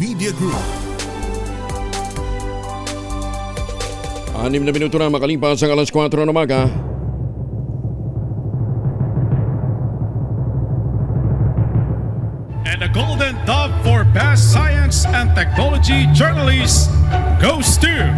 Media Group. 6 na minuto na makalipas ang alas 4 ng umaga. And the Golden Dove for Best Science and Technology Journalist goes to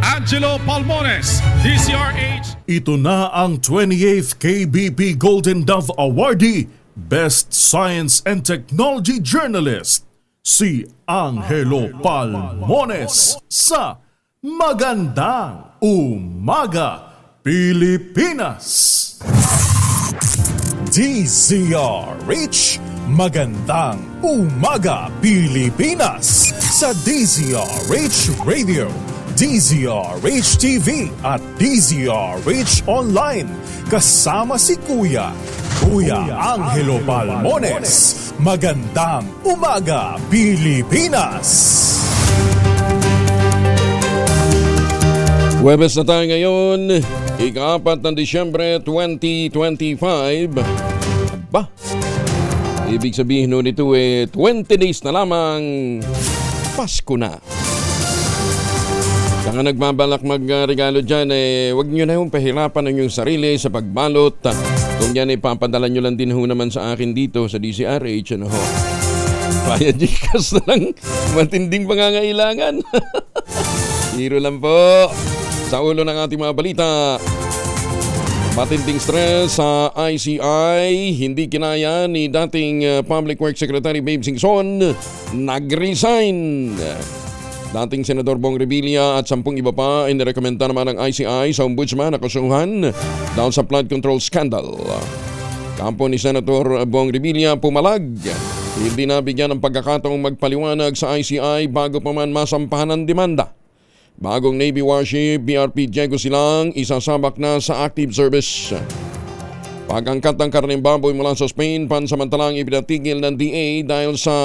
Angelo Palmones, DCRH. Ito na ang 28th KBP Golden Dove Awardee, Best Science and Technology Journalist, si Angelo Palmones sa Magandang Umaga, Pilipinas! DZRH, Magandang Umaga, Pilipinas! Sa DZRH Radio, DZRH TV at DZRH Online. Kasama si Kuya Angelo Palmones. Magandang Umaga, Pilipinas! Huwebes na tayo ngayon, ika-4 ng Disyembre 2025. Ba? Ibig sabihin nun ito 20 days na lamang Pasko na. Saka nagbabalak magregalo dyan, huwag nyo na yung pahirapan ng inyong sarili sa pagbalot. Kung yan ipapadala nyo lang din ho naman sa akin dito sa DCRH, ano ho. Kaya Gcash na lang, matinding pangangailangan. Hiro lang po. Sa ulo ng ating mga balita, matinding stress sa ICI, hindi kinaya ni dating Public Works Secretary Babe Singson, nag-resign. Dating Senador Bong Revilla at 10 iba pa inirekomenda naman ng ICI sa ombudsman na kasuhan dahil sa flood control scandal. Kampo ni Senator Bong Revilla pumalag. Hindi nabigyan ng pagkakataong magpaliwanag sa ICI bago pa man masampahan ng demanda. Bagong Navy warship BRP Diego Silang isasabak na sa active service. Pag-angkat ng karneng baboy mula sa Spain, pansamantalang ipinatigil ng DA dahil sa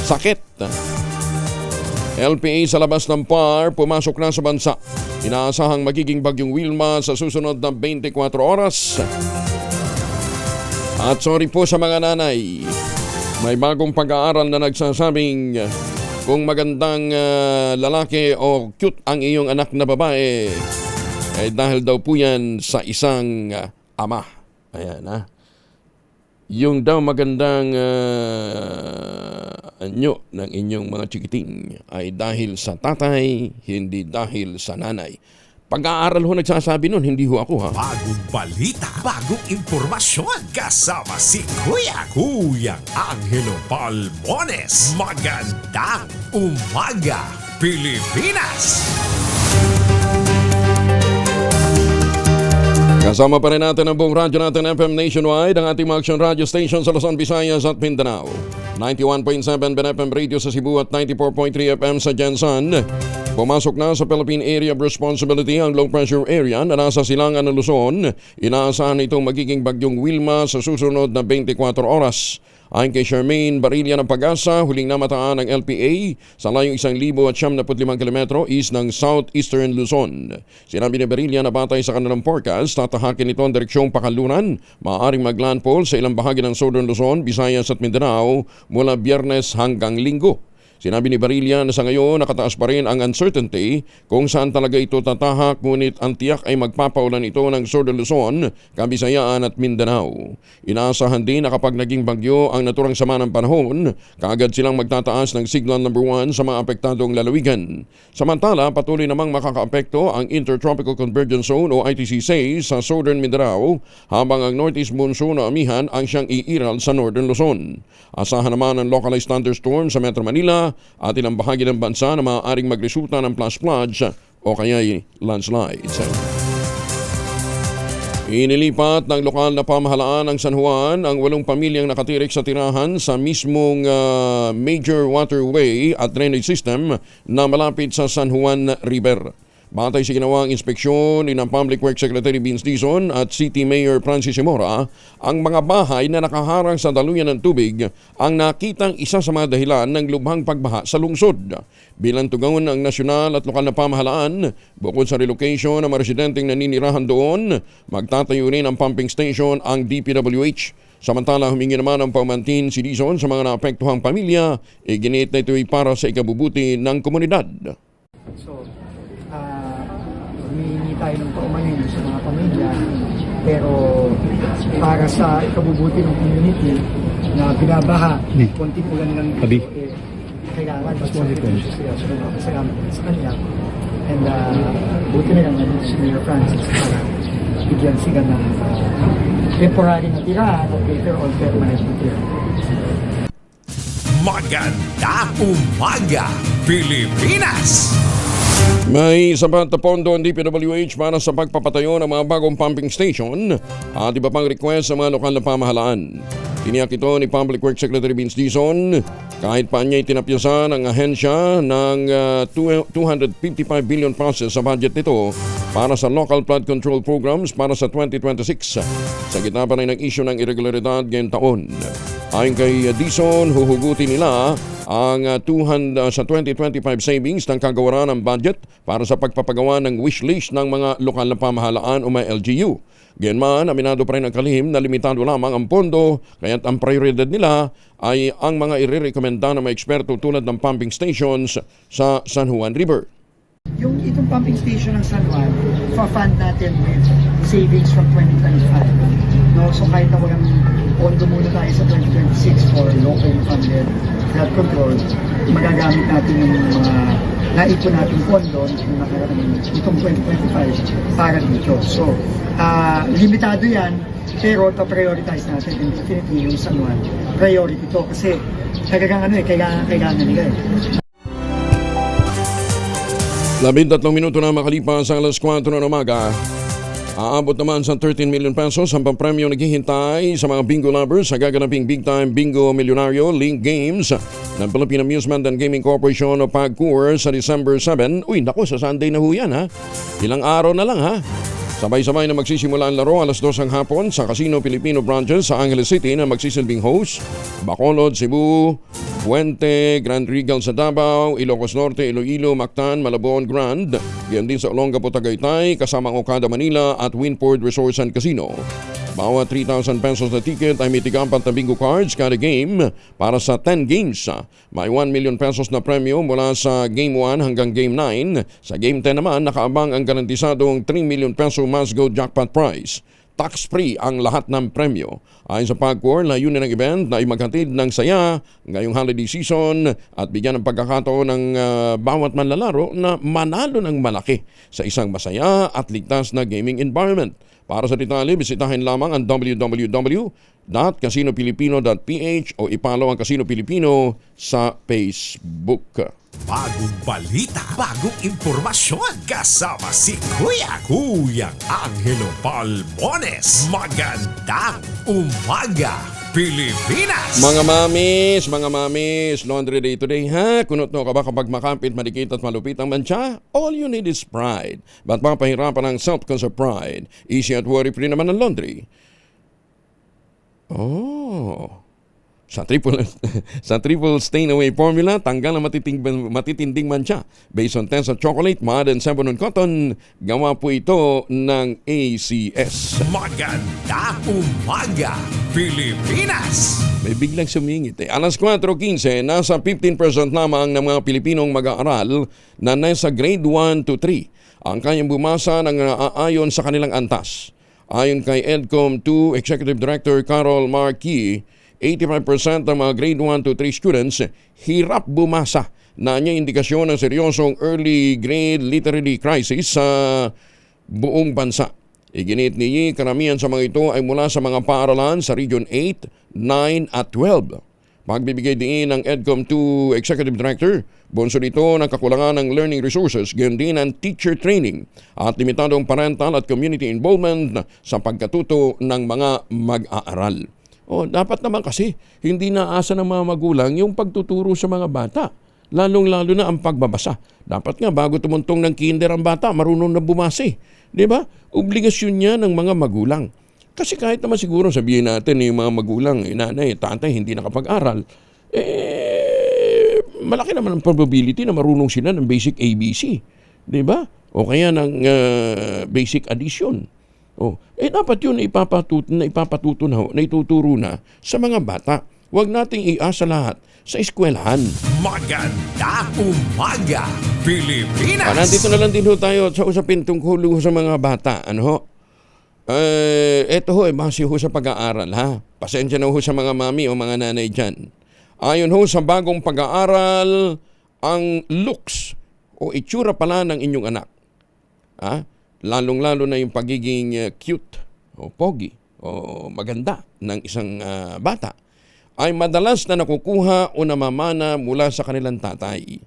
sakit. LPA sa labas ng PAR pumasok na sa bansa. Inaasahang magiging bagyong Wilma sa susunod na 24 oras. At sorry po sa mga nanay, may bagong pag-aaral na nagsasabing kung magandang lalaki o cute ang iyong anak na babae, dahil daw po yan sa isang ama. Ayan ha. Yung daw magandang anyo ng inyong mga chikiting ay dahil sa tatay, hindi dahil sa nanay. Pag-aaral ho nagsasabi nun, hindi ho ako ha. Bagong balita, bagong impormasyon. Kasama si Kuyang Angelo Palmones. Magandang Umaga, Pilipinas! Kasama pa rin natin ang buong radyo natin FM Nationwide, ang ating mga action radio station sa Luzon, Visayas at Mindanao. 91.7 BNFM Radio sa Cebu at 94.3 FM sa Jensan. Pumasok na sa Philippine Area of Responsibility ang low pressure area na nasa silangan ng Luzon. Inaasahan itong magiging bagyong Wilma sa susunod na 24 oras. Ayon kay Charmaine Barilla ng Pag-asa, huling namataan ng LPA sa layong 1,075 kilometro east ng southeastern Luzon. Sinabi ni Barilla na batay sa kanilang forecast, tatahakin ito ang direksyong pakalunan, maaaring maglandfall sa ilang bahagi ng southern Luzon, Visayas at Mindanao mula Biyernes hanggang Linggo. Sinabi ni Barilla na sa ngayon nakataas pa rin ang uncertainty kung saan talaga ito tatahak, ngunit ang tiyak ay magpapaulan ito ng Southern Luzon, Kabisayaan at Mindanao. Inaasahan din na kapag naging bagyo ang naturang sama ng panahon, kaagad silang magtataas ng signal number 1 sa mga apektadong lalawigan. Samantala, patuloy namang makakaapekto ang Intertropical Convergence Zone o ITCZ sa Southern Mindanao, habang ang Northeast Monsoon o amihan ang siyang iiral sa Northern Luzon. Asahan naman ang localized thunderstorm sa Metro Manila at ilang bahagi ng bansa na maaaring magresulta ng flash floods o kaya landslides. Inilipat ng lokal na pamahalaan ng San Juan ang 8 pamilyang nakatirik sa tirahan sa mismong major waterway at drainage system na malapit sa San Juan River. Batay sa ginawang inspeksyon ng Public Works Secretary Vince Dizon at City Mayor Francis Simora, ang mga bahay na nakaharang sa daluyan ng tubig ang nakitang isa sa mga dahilan ng lubhang pagbaha sa lungsod. Bilang tugon ng nasyonal at lokal na pamahalaan, bukod sa relocation ng mga residenteng naninirahan doon, magtatayo rin ang pumping station ang DPWH. Samantala, humingi naman ang paumantin si Dizon sa mga naapektuhang pamilya, ginit na ito'y para sa ikabubuti ng komunidad. So, humingi tayo ng paumanhin sa mga pamilya, pero para sa ikabubuti ng community na binabaha, konting ulan lang dito, kailangan pasalamat sa kanya. And buti na lang si Mayor Francis para bigyan sila ng temporary na tirahan at later on permanent na tirahan. Magandang umaga, Pilipinas! May sapat na pondo ang DPWH para sa pagpapatayo ng mga bagong pumping station at iba pang request sa mga lokal na pamahalaan. Tiniyak ito ni Public Works Secretary Vince Dizon kahit pa niya itinapyasan ang ahensya ng 255 billion pesos sa budget nito para sa local flood control programs para sa 2026 sa gitna pa rin ng issue ng irregularidad ngayong taon. Ayon kay Dizon, huhugutin nila ang sa 2025 savings ng kagawaran ng budget para sa pagpapagawa ng wish list ng mga lokal na pamahalaan o mga LGU. Gayunman, aminado pa rin ang kalihim na limitado lamang ang pondo, kaya't ang prioridad nila ay ang mga irerekomenda ng mga eksperto tulad ng pumping stations sa San Juan River. Yung itong pumping station ng San Juan, fa-fund natin with savings from 2025. No? So kahit na walang pondo muna tayo sa 2026 for locally funded flood control, magagamit natin yung mga naipon natin pondo na nakaraan itong 2025 para dito. So, limitado yan, pero pa-prioritize natin and definitely yung San Juan, priority to kasi kailangan nila eh. 13 minuto na makalipas ang alas 4 ng umaga. Aabot naman sa 13 million pesos ang pampremyo naghihintay sa mga bingo lovers sa gaganaping Big Time Bingo Millionario Link Games ng Philippine Amusement and Gaming Corporation o PAGCOR sa December 7. Uy, naku, sa Sunday na ho yan ha. Ilang araw na lang ha. Sabay-sabay na magsisimula ang laro alas 2 ng hapon sa Casino Filipino branches sa Angeles City na magsisilbing host, Bacolod, Cebu, Puente, Grand Regal sa Davao, Ilocos Norte, Iloilo, Mactan, Malabon, Grand, yan din sa Olongapo, Tagaytay, kasama ang Okada, Manila at Winport Resorts and Casino. Bawat 3,000 pesos na ticket ay may tigampat na bingo cards kada game para sa 10 games. May 1 million pesos na premyo mula sa Game 1 hanggang Game 9. Sa Game 10 naman, nakaabang ang garantisadong 3 million peso must-go jackpot prize. Tax-free ang lahat ng premyo. Ayon sa PAGCOR, layunin ng event na imagatid ng saya ngayong holiday season at bigyan ng pagkakataon ng bawat manlalaro na manalo ng malaki sa isang masaya at ligtas na gaming environment. Para sa detalye, bisitahin lamang ang www.casinopilipino.ph o ipalo ang Casino Pilipino sa Facebook. Bagong balita, bagong impormasyon, kasama si Kuyang Angelo Palmones. Magandang umaga, Pilipinas! Mga mamis, laundry day today ha? Kunot no ka ba kapag makapit, madikit at malupit ang mancha? All you need is pride. Ba't mapahirapan ang self-concept pride? Easy at worry-free naman ang laundry. Oh... Sa triple stain away formula, tanggal ang matitinding mancha. Based on Tesa Chocolate, Mud and Seven on Cotton, gawa po ito ng ACS. Magandang umaga, Pilipinas! May biglang sumingit eh. Alas 4:15, nasa 15% lamang ng mga Pilipinong mag-aaral na nasa grade 1 to 3 ang kayang bumasa ng aayon sa kanilang antas. Ayon kay EDCOM 2 Executive Director Carol Marquis, 85% ng mga grade 1 to 3 students hirap bumasa na niya indikasyon ng seryosong early grade literacy crisis sa buong bansa. Iginit niya, karamihan sa mga ito ay mula sa mga paaralan sa Region 8, 9 at 12. Pagbibigay din ng EDCOM 2 Executive Director, bunso nito ng kakulangan ng learning resources, gayon din ang teacher training at limitadong parental at community involvement sa pagkatuto ng mga mag-aaral. Dapat naman kasi hindi naasa ng mga magulang yung pagtuturo sa mga bata. Lalong-lalo na ang pagbabasa. Dapat nga bago tumuntong ng kinder ang bata, marunong na bumasi. Diba? Obligasyon niya ng mga magulang. Kasi kahit naman siguro sabihin natin yung mga magulang, nanay, tatay, hindi nakapag-aral, malaki naman ang probability na marunong sila ng basic ABC. Diba? O kaya ng basic addition. Dapat yun na ituturo na sa mga bata. Huwag nating iasa lahat sa eskwelahan. Maganda umaga, Pilipinas! Nandito na lang din ho tayo sa usapin tungkol ho sa mga bata. Ano ho? Eto ho, base ho sa pag-aaral ha. Pasensya na ho sa mga mami o mga nanay dyan. Ayon ho sa bagong pag-aaral, ang looks o itsura pala ng inyong anak. Lalong-lalo na yung pagiging cute o pogi o maganda ng isang bata ay madalas na nakukuha o namamana mula sa kanilang tatay.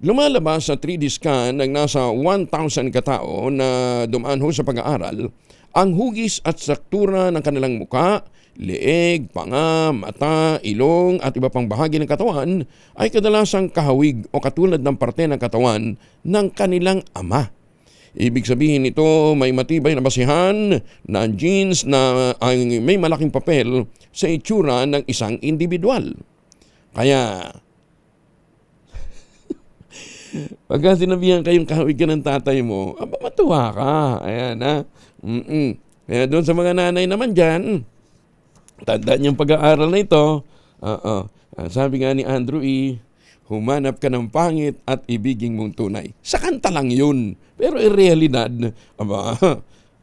Lumalabas sa 3D scan ng nasa 1,000 katao na dumaan ho sa pag-aaral ang hugis at struktura ng kanilang muka, leeg, panga, mata, ilong at iba pang bahagi ng katawan ay kadalasang kahawig o katulad ng parte ng katawan ng kanilang ama. Ibig sabihin nito may matibay na basihan na ang genes na ay may malaking papel sa itsura ng isang individual. Kaya, pagka sinabihan kayong kahawig ka ng tatay mo, matuwa ka. Ayan ha. Kaya doon sa mga nanay naman dyan, tandaan yung pag-aaral na ito. Sabi nga ni Andrew humanap ka ng pangit at ibigin mong tunay. Sa kanta lang yun. Pero in realidad,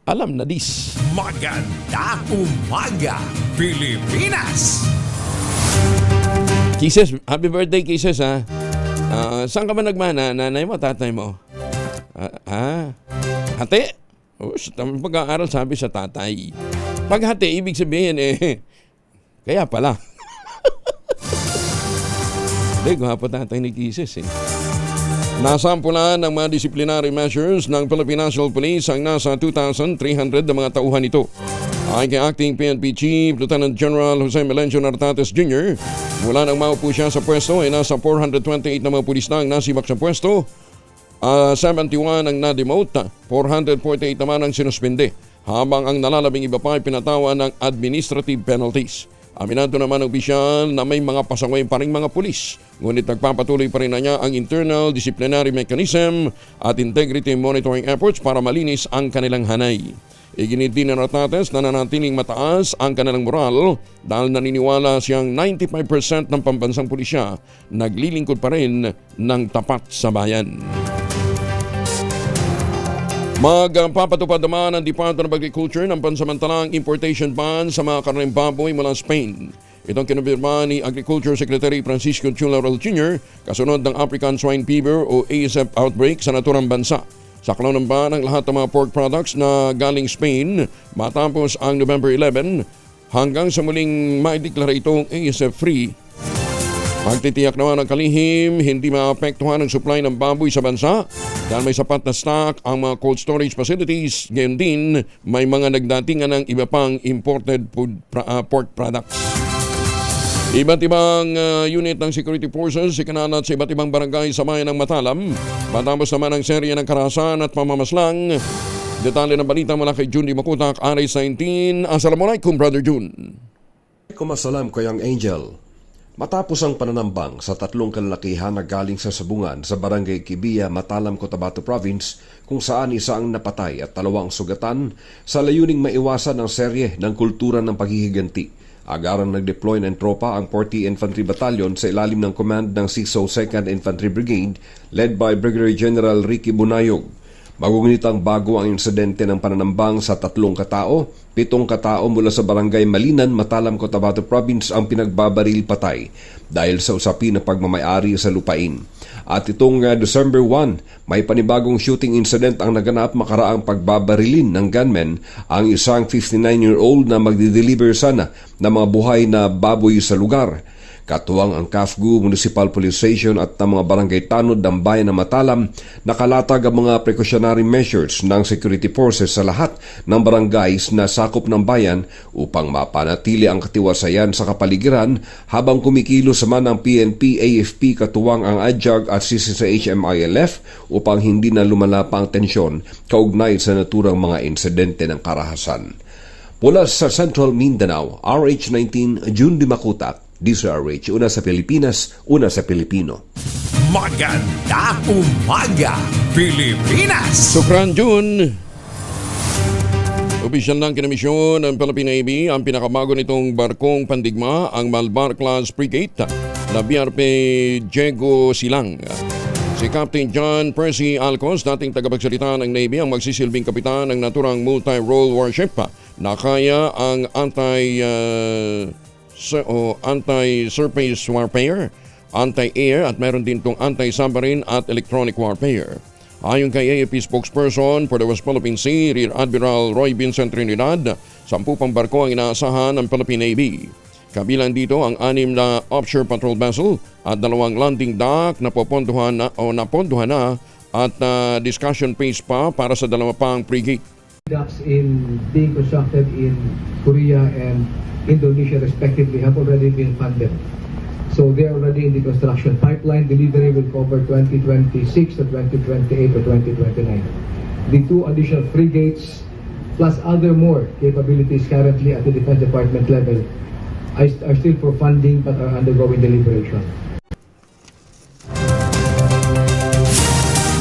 alam na dis. Maganda umaga, Pilipinas! Kisses, happy birthday Kisses ha. Saan ka ba nagmana? Nanay mo, tatay mo? Hati? Tamang pag-aaral sabi sa tatay. Pag hati, ibig sabihin kaya pala. Gwapo tatay ni Kisses Nasampulan ng mga disciplinary measures ng Philippine National Police ang nasa 2,300 na mga tauhan nito. Ayon kay Acting PNP Chief Lieutenant General Jose Melencio Nartates Jr., mula nang maupo siya sa pwesto ay nasa 428 na mga pulis na ang nasibak sa pwesto, 71 ang na-demote, 448 naman ang sinuspende, habang ang nalalabing iba pa ay pinatawan ng administrative penalties. Aminado naman ng opisyal na may mga pasaway pa rin mga pulis, ngunit nagpapatuloy pa rin na niya ang internal disciplinary mechanism at integrity monitoring efforts para malinis ang kanilang hanay. Iginit din ng Nartates na nanatiling mataas ang kanilang moral dahil naniniwala siyang 95% ng pambansang pulisya naglilingkod pa rin ng tapat sa bayan. Magpapatupad naman ang Department of Agriculture ng pansamantalang importation ban sa mga karneng baboy mula Spain. Itong kinumpirma ni Agriculture Secretary Francisco Chularal Jr. kasunod ng African Swine Fever o ASF outbreak sa naturang bansa. Saklaw ng ban ang lahat ng mga pork products na galing Spain matapos ang November 11 hanggang sa muling maideklara itong ASF-free. Magtitiyak naman ng kalihim, hindi maapektuhan ang supply ng baboy sa bansa dahil may sapat na stock ang mga cold storage facilities. Gayon din, may mga nagdatingan ng iba pang imported pork products. Iba't ibang unit ng security forces ikinalat sa iba't ibang barangay sa bayan ng Matalam. Matapos naman ang serye ng karahasan at pamamaslang. Detalye ng balita mula kay June Di Makutak, RS19. Assalamualaikum, Brother June. Kumasalam ko yung Angel. Matapos ang pananambang sa 3 kalalakihan na galing sa sabungan sa Barangay Kibiya, Matalam, Cotabato Province, kung saan isa ang napatay at 2 ang sugatan, sa layuning maiwasan ang serye ng kultura ng paghihiganti. Agarang nag-deploy ng tropa ang 40 Infantry Battalion sa ilalim ng command ng 6th 2nd Infantry Brigade led by Brigadier General Ricky Bunayog. Magugunitang bago ang insidente ng pananambang sa 3 katao, 7 katao mula sa Barangay Malinan, Matalam, Cotabato Province ang pinagbabaril patay dahil sa usapin na pagmamayari sa lupain. At itong December 1, may panibagong shooting incident ang naganap makaraang pagbabarilin ng gunmen ang isang 59-year-old na magdi-deliver sana ng mga buhay na baboy sa lugar. Katuwang ang CAFGU Municipal Police Station at ng mga barangay tanod ng bayan ng Matalam, nakalatag ang mga precautionary measures ng security forces sa lahat ng barangays na sakop ng bayan upang mapanatili ang katiwasayan sa kapaligiran habang kumikilos naman ang PNP, AFP, katuwang ang ADJAG at CCCH MILF upang hindi na lumala pa ang tensyon kaugnay sa naturang mga insidente ng karahasan. Mula sa Central Mindanao, RH19, June Di Makutak, DZRH, una sa Pilipinas, una sa Pilipino. Maganda umaga, Pilipinas! Sukran, June. Opisyal ng kinamisyon ng Philippine Navy ang pinakabago nitong barkong pandigma, ang Malbar Class Frigate na BRP Diego Silang. Si Captain John Percy Alcos, dating tagapagsalita ng Navy, ang magsisilbing kapitan ng naturang multi-role warship na kaya ang anti-surface warfare, anti-air at meron din itong anti-submarine at electronic warfare. Ayon kay AFP spokesperson for the West Philippine Sea, Rear Admiral Roy Vincent Trinidad, 10 pang barko ang inaasahan ng Philippine Navy. Kabilang dito ang 6 na offshore patrol vessel at 2 landing dock na napondohan na at discussion phase pa para sa 2 pang frigate. Docks in being constructed in Korea and Indonesia respectively have already been funded. So they are already in the construction pipeline. Delivery will cover 2026 to 2028 to 2029. The 2 additional frigates plus other more capabilities currently at the Defense Department level are still for funding but are undergoing deliberation.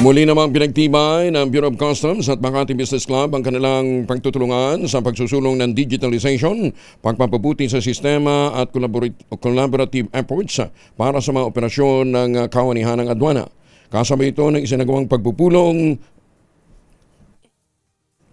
Muli namang pinagtibay ng Bureau of Customs at Makati Business Club ang kanilang pagtutulungan sa pagsusulong ng digitalization, pagpapabuti sa sistema at collaborative efforts para sa mga operasyon ng kawanihan ng adwana. Kasabay ito ng isinagawang pagpupulong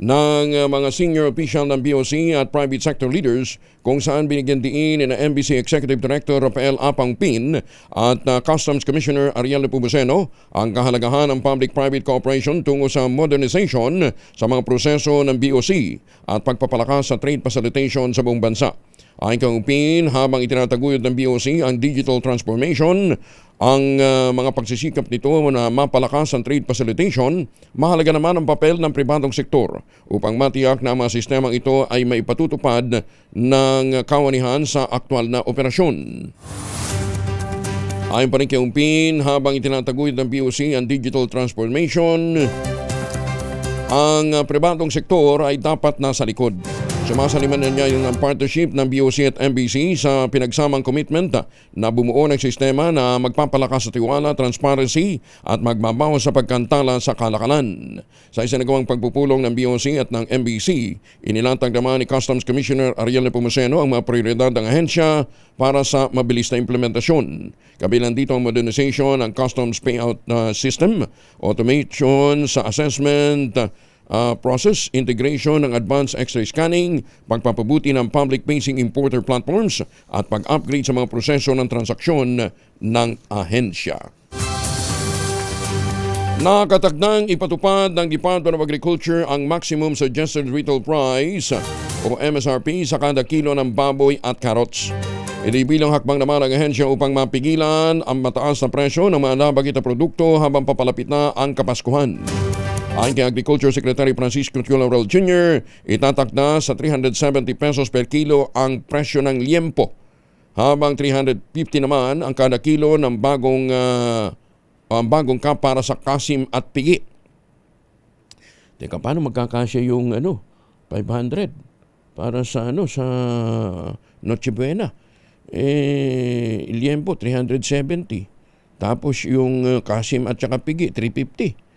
ng mga senior official ng BOC at private sector leaders kung saan binigyan diin ng MBC Executive Director Rafael Apang Pin at Customs Commissioner Ariel Nepomuceno ang kahalagahan ng public-private cooperation tungo sa modernization sa mga proseso ng BOC at pagpapalakas sa trade facilitation sa buong bansa. Ayon kay Pin, habang itinataguyod ng BOC ang digital transformation, ang mga pagsisikap nito na mapalakas ang trade facilitation, mahalaga naman ang papel ng pribadong sektor upang matiyak na ang mga sistemang ito ay maipatutupad ng kawanihan sa aktwal na operasyon. Ayon pa rin kay Pin, habang itinataguyod ng BOC ang digital transformation, ang pribadong sektor ay dapat nasa likod. Sumasaliman na niya yung partnership ng BOC at MBC sa pinagsamang commitment na bumuo ng sistema na magpapalakas sa tiwala, transparency at magbabawas sa pagkantala sa kalakalan. Sa isinagawang pagpupulong ng BOC at ng MBC, inilatag naman ni Customs Commissioner Ariel Nepomuceno ang mga prioridad ng ahensya para sa mabilis na implementasyon. Kabilang dito ang modernization ng customs payout system, automation sa assessment process, integration ng advanced X-ray scanning, pagpapabuti ng public-facing importer platforms at pag-upgrade sa mga proseso ng transaksyon ng ahensya. Nakatakdang ipatupad ng Department of Agriculture ang maximum suggested retail price o MSRP sa kada kilo ng baboy at carrots. Inibilang hakbang naman ang ahensya upang mapigilan ang mataas na presyo ng mga nabagit na produkto habang papalapit na ang Kapaskuhan. Ayon kay Agriculture Secretary Francisco Laurel Jr., itatakda sa 370 pesos per kilo ang presyo ng liempo, habang 350 naman ang kada kilo ng bagong kap para sa kasim at pigi. Teka, paano magkakasya yung 500 para sa sa Noche Buena? Liempo 370. Tapos yung kasim at saka pigi 350.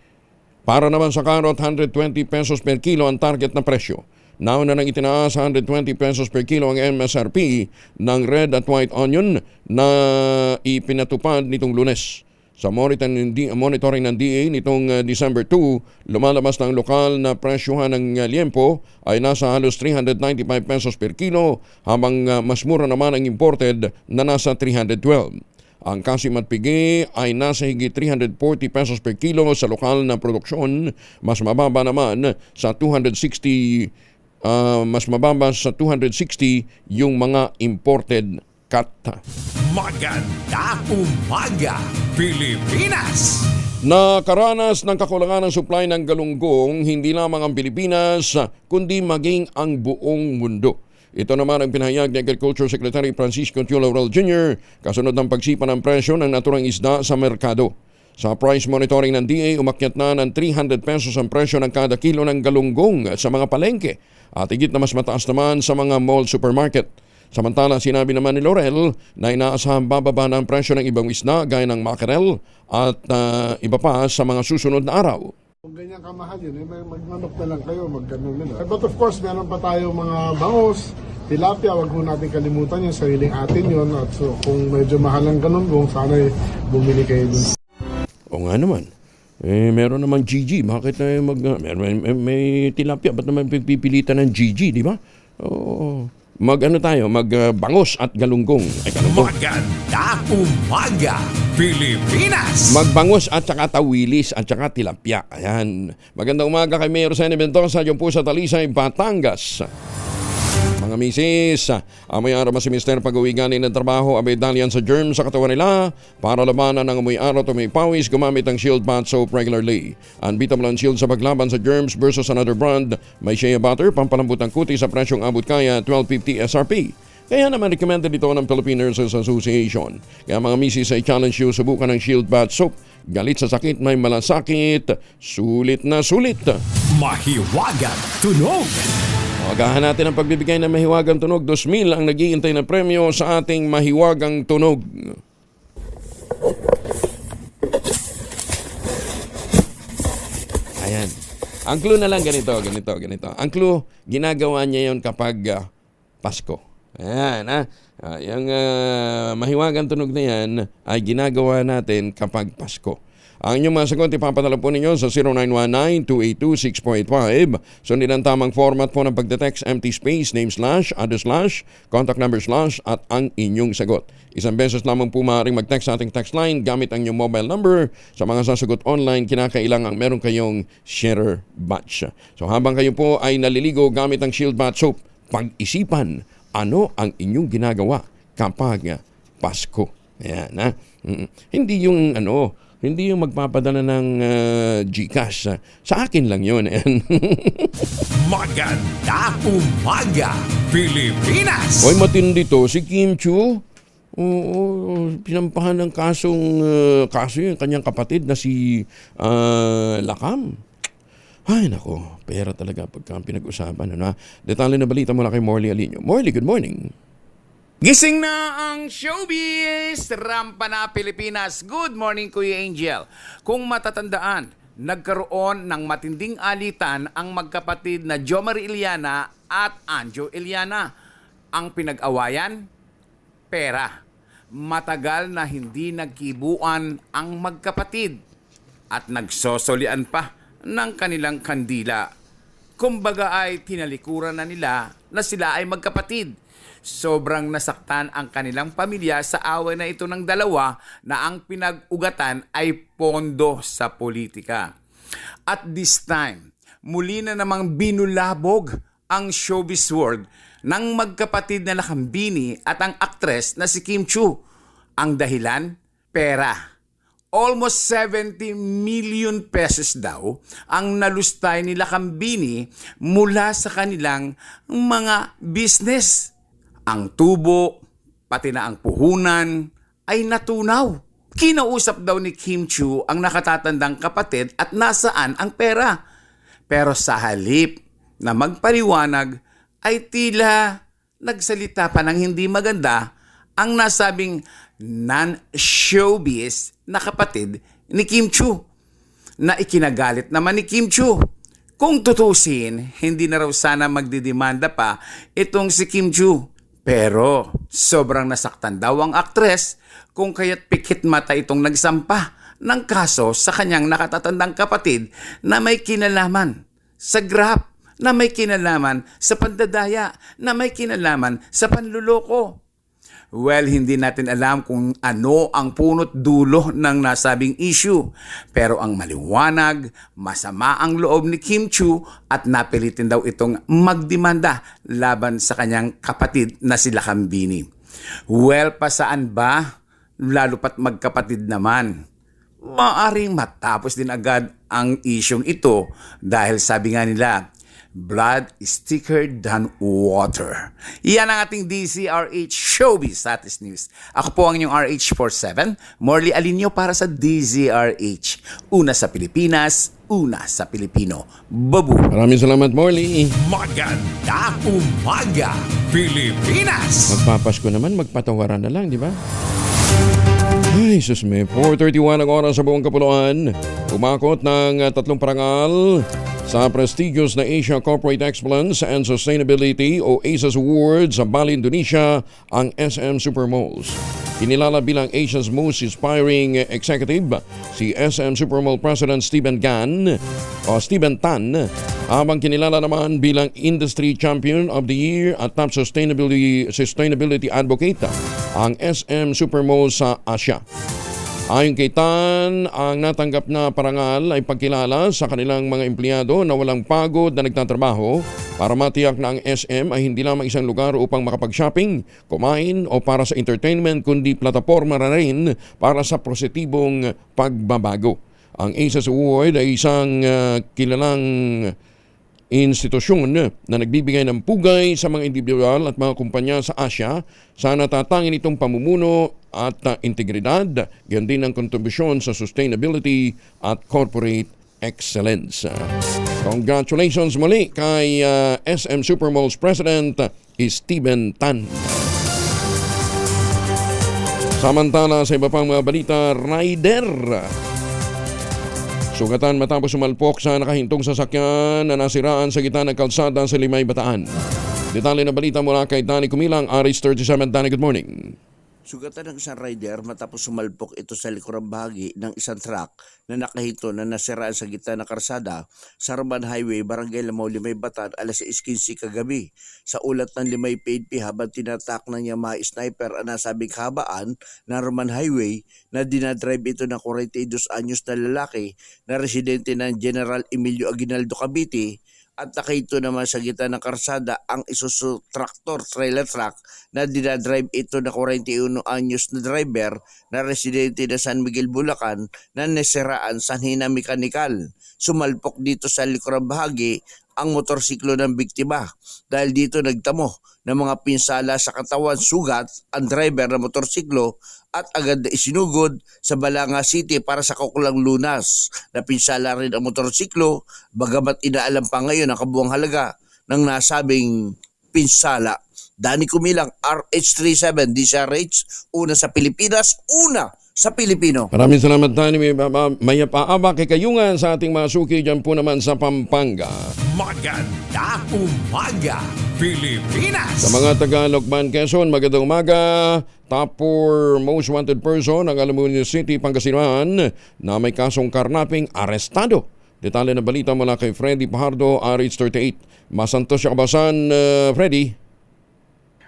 Para naman sa carrot, 120 pesos per kilo ang target na presyo. Nauna nang itinaas 120 pesos per kilo ang MSRP ng red at white onion na ipinatupad nitong Lunes. Sa monitoring ng DA nitong December 2, lumalabas ng lokal na presyohan ng liempo ay nasa halos 395 pesos per kilo, habang mas mura naman ang imported na nasa 312. Ang kasim at pigi ay nasa higit 340 pesos per kilo sa lokal na produksyon, mas mababa sa 260 yung mga imported cut. Maganda umaga, Pilipinas! Nakaranas ng kakulangan ng supply ng galunggong hindi lamang ang Pilipinas kundi maging ang buong mundo. Ito naman ang pinahayag ni Agriculture Secretary Francisco Laurel Jr. kasunod ng pagsipa ng presyo ng naturang isda sa merkado. Sa price monitoring ng DA, umakyat na ng 300 pesos ang presyo ng kada kilo ng galunggong sa mga palengke at higit na mas mataas naman sa mga mall supermarket. Samantala, sinabi naman ni Laurel na inaasahang bababa ng presyo ng ibang isda gaya ng mackerel at iba pa sa mga susunod na araw. Kung ganyan kamahal yun, magmanok na lang kayo, mag-ganun na lang. But of course, meron pa tayo mga bangus, tilapia, wag mo natin kalimutan yung sariling atin yun. At so, kung medyo mahal ang ganun, sana bumili kayo dun. O nga naman. Meron naman GG. Bakit may tilapia? Ba't naman pipilitan ng GG, di ba? Magbangos at galunggong. Maganda umaga, Pilipinas! Magbangos at saka tawilis at saka tilapia. Ayan. Magandang umaga kay Mayor Senny Mendoza, dyan po sa Talisay, Batangas. Mga misis, amoy araw si Mr. pag-uwi galing ng trabaho, abay dalian sa germs sa katawan nila para labanan ng amoy araw at may pawis, gumamit ang Shield Bath Soap regularly. Unbeatable ang Shield sa paglaban sa germs versus another brand. May shea butter, pampalambot ng kutis sa presyong abot kaya, $12.50 SRP. Kaya naman recommended ito ng Philippine Nurses Association. Kaya mga misis ay challenge you, subukan ng Shield Bath Soap. Galit sa sakit, may malasakit, sulit na sulit. Mahiwagang tunog! Agahan natin ang pagbibigay ng Mahiwagang Tunog. 2,000 ang nag-iintay na premyo sa ating Mahiwagang Tunog. Ayan. Ang clue na lang ganito. Ang clue, ginagawa niya yon kapag Pasko. Ayan, yung Mahiwagang Tunog na yan ay ginagawa natin kapag Pasko. Ang inyong mga sagot, ipapadala po ninyo sa 0919-282-6.5. Sundin ang tamang format po ng pagdetext, empty space, name / address / contact number / at ang inyong sagot. Isang beses lamang po maaaring mag-text sa ating text line gamit ang inyong mobile number. Sa mga sasagot online, kinakailangang meron kayong share batch. So habang kayo po ay naliligo gamit ang Shield Bath Soap, pag-isipan ano ang inyong ginagawa kapag Pasko. Ayan, ha? Hindi yung hindi yung magpapadala ng GCash. Sa akin lang yun. Maganda umaga, Pilipinas! Hoy, matindi to. Si Kim Chiu, pinampahan ng kaso yung kanyang kapatid na si Lakam. Ay, nako. Pera talaga pagka pinag-usapan. Detalye na balita mula kay Morley Alinio. Morley, good morning. Gising na ang showbiz! Rampa na Pilipinas. Good morning, Kuya Angel. Kung matatandaan, nagkaroon ng matinding alitan ang magkapatid na Jomari Iliana at Anjo Iliana. Ang pinag-awayan? Pera. Matagal na hindi nagkibuan ang magkapatid at nagsosolian pa ng kanilang kandila. Kumbaga ay tinalikuran na nila na sila ay magkapatid. Sobrang nasaktan ang kanilang pamilya sa away na ito ng dalawa na ang pinag-ugatan ay pondo sa politika. At this time, muli na namang binulabog ang showbiz world ng magkapatid na Lakambini at ang aktres na si Kim Chiu. Ang dahilan? Pera. Almost 70 million pesos daw ang nalustay ni Lakambini mula sa kanilang mga business. Ang tubo, pati na ang puhunan, ay natunaw. Kinausap daw ni Kim Chiu ang nakatatandang kapatid at nasaan ang pera. Pero sa halip na magpaliwanag, ay tila nagsalita pa ng hindi maganda ang nasabing non-showbiz na kapatid ni Kim Chiu, na ikinagalit naman ni Kim Chiu. Kung tutusin, hindi na raw sana magdidemanda pa itong si Kim Chiu. Pero sobrang nasaktan daw ang aktres kung kaya't pikit mata itong nagsampa ng kaso sa kanyang nakatatandang kapatid na may kinalaman sa grab, na may kinalaman sa pandadaya, na may kinalaman sa panluloko. Well, hindi natin alam kung ano ang punot dulo ng nasabing issue. Pero ang maliwanag, masama ang loob ni Kim Chiu at napilitin daw itong magdemanda laban sa kanyang kapatid na si Lakambini. Well, pasaan ba? Lalo pat magkapatid naman. Maaring matapos din agad ang isyong ito dahil sabi nga nila, blood is thicker than water. Yan ang ating DZRH Showbiz Status News. Ako po ang inyong RH47, Morley Alinio para sa DZRH. Una sa Pilipinas, una sa Pilipino. Babu. Maraming salamat, Morley. Maganda umaga, Pilipinas! Magpapasko naman, magpatawaran na lang, di ba? Ay, sus me. 4:31 ang oras sa buong kapuluan. Umakot ng 3 parangal sa prestigious na Asia Corporate Excellence and Sustainability o ACES Awards sa Bali, Indonesia ang SM Supermalls. Kinilala bilang Asia's most inspiring executive si SM Supermall President Stephen Tan, habang kinilala naman bilang Industry Champion of the Year at Top Sustainability Advocate ang SM Supermall sa Asia. Ayon kay Tan, ang natanggap na parangal ay pagkilala sa kanilang mga empleyado na walang pagod na nagtatrabaho para matiyak na ang SM ay hindi lamang isang lugar upang makapag-shopping, kumain o para sa entertainment, kundi plataporma na rin para sa positibong pagbabago. Ang ACES Award ay isang kilalang institusyon na nagbibigay ng pugay sa mga individual at mga kumpanya sa Asia sa natatangin itong pamumuno at integridad, gayon din ang kontribusyon sa sustainability at corporate excellence. Congratulations muli kay SM Supermalls President Stephen Tan. Samantala sa iba pang mga balita, rider sugatan matapos sumalpok sa nakahintong sasakyan na nasiraan sa gitna ng kalsada sa Limay, Bataan. Detalye na balita mula kay Danny Kumilang, RH37. Danny, good morning. Sugatan ng isang rider matapos sumalpok ito sa likurang bahagi ng isang truck na nakahito na nasiraan sa gitna ng karsada sa Roman Highway, Barangay Lamao, Limay, Bataan, alas 6:15 kagabi. Sa ulat ng Limay PNP, habang tinatak ng Yamaha Sniper ang nasabing habaan ng Roman Highway na dinadrive ito ng 42 anyos na lalaki na residente ng General Emilio Aguinaldo, Cavite, at nakahito naman sa gitna ng karsada ang Isuzu trailer truck na dinadrive ito na 41 anyos na driver na residente na San Miguel, Bulacan na nasiraan sa hina mekanikal. Sumalpok dito sa likurang bahagi ang motorsiklo ng biktima. Dahil dito nagtamo ng mga pinsala sa katawan, sugat ang driver ng motorsiklo at agad na isinugod sa Balanga City para sa kakulang lunas. Napinsala rin ang motorsiklo, bagamat inaalam pa ngayon ang kabuang halaga ng nasabing pinsala. Danny Kumilang, RH37, DCRH, una sa Pilipinas, una sa Pilipino. Maraming salamat, Danny. May paaba kay Kayungan sa ating mga suki dyan po naman sa Pampanga. Maganda umaga, Pilipinas! Sa mga Tagalog-Man, Quezon, magandang umaga. Top 4 most wanted person ng Alamuña City, Pangasinan na may kasong karnaping arestado. Detalye na balita mula kay Freddy Pajardo, RH38. Masantos siya kabasan, Freddy.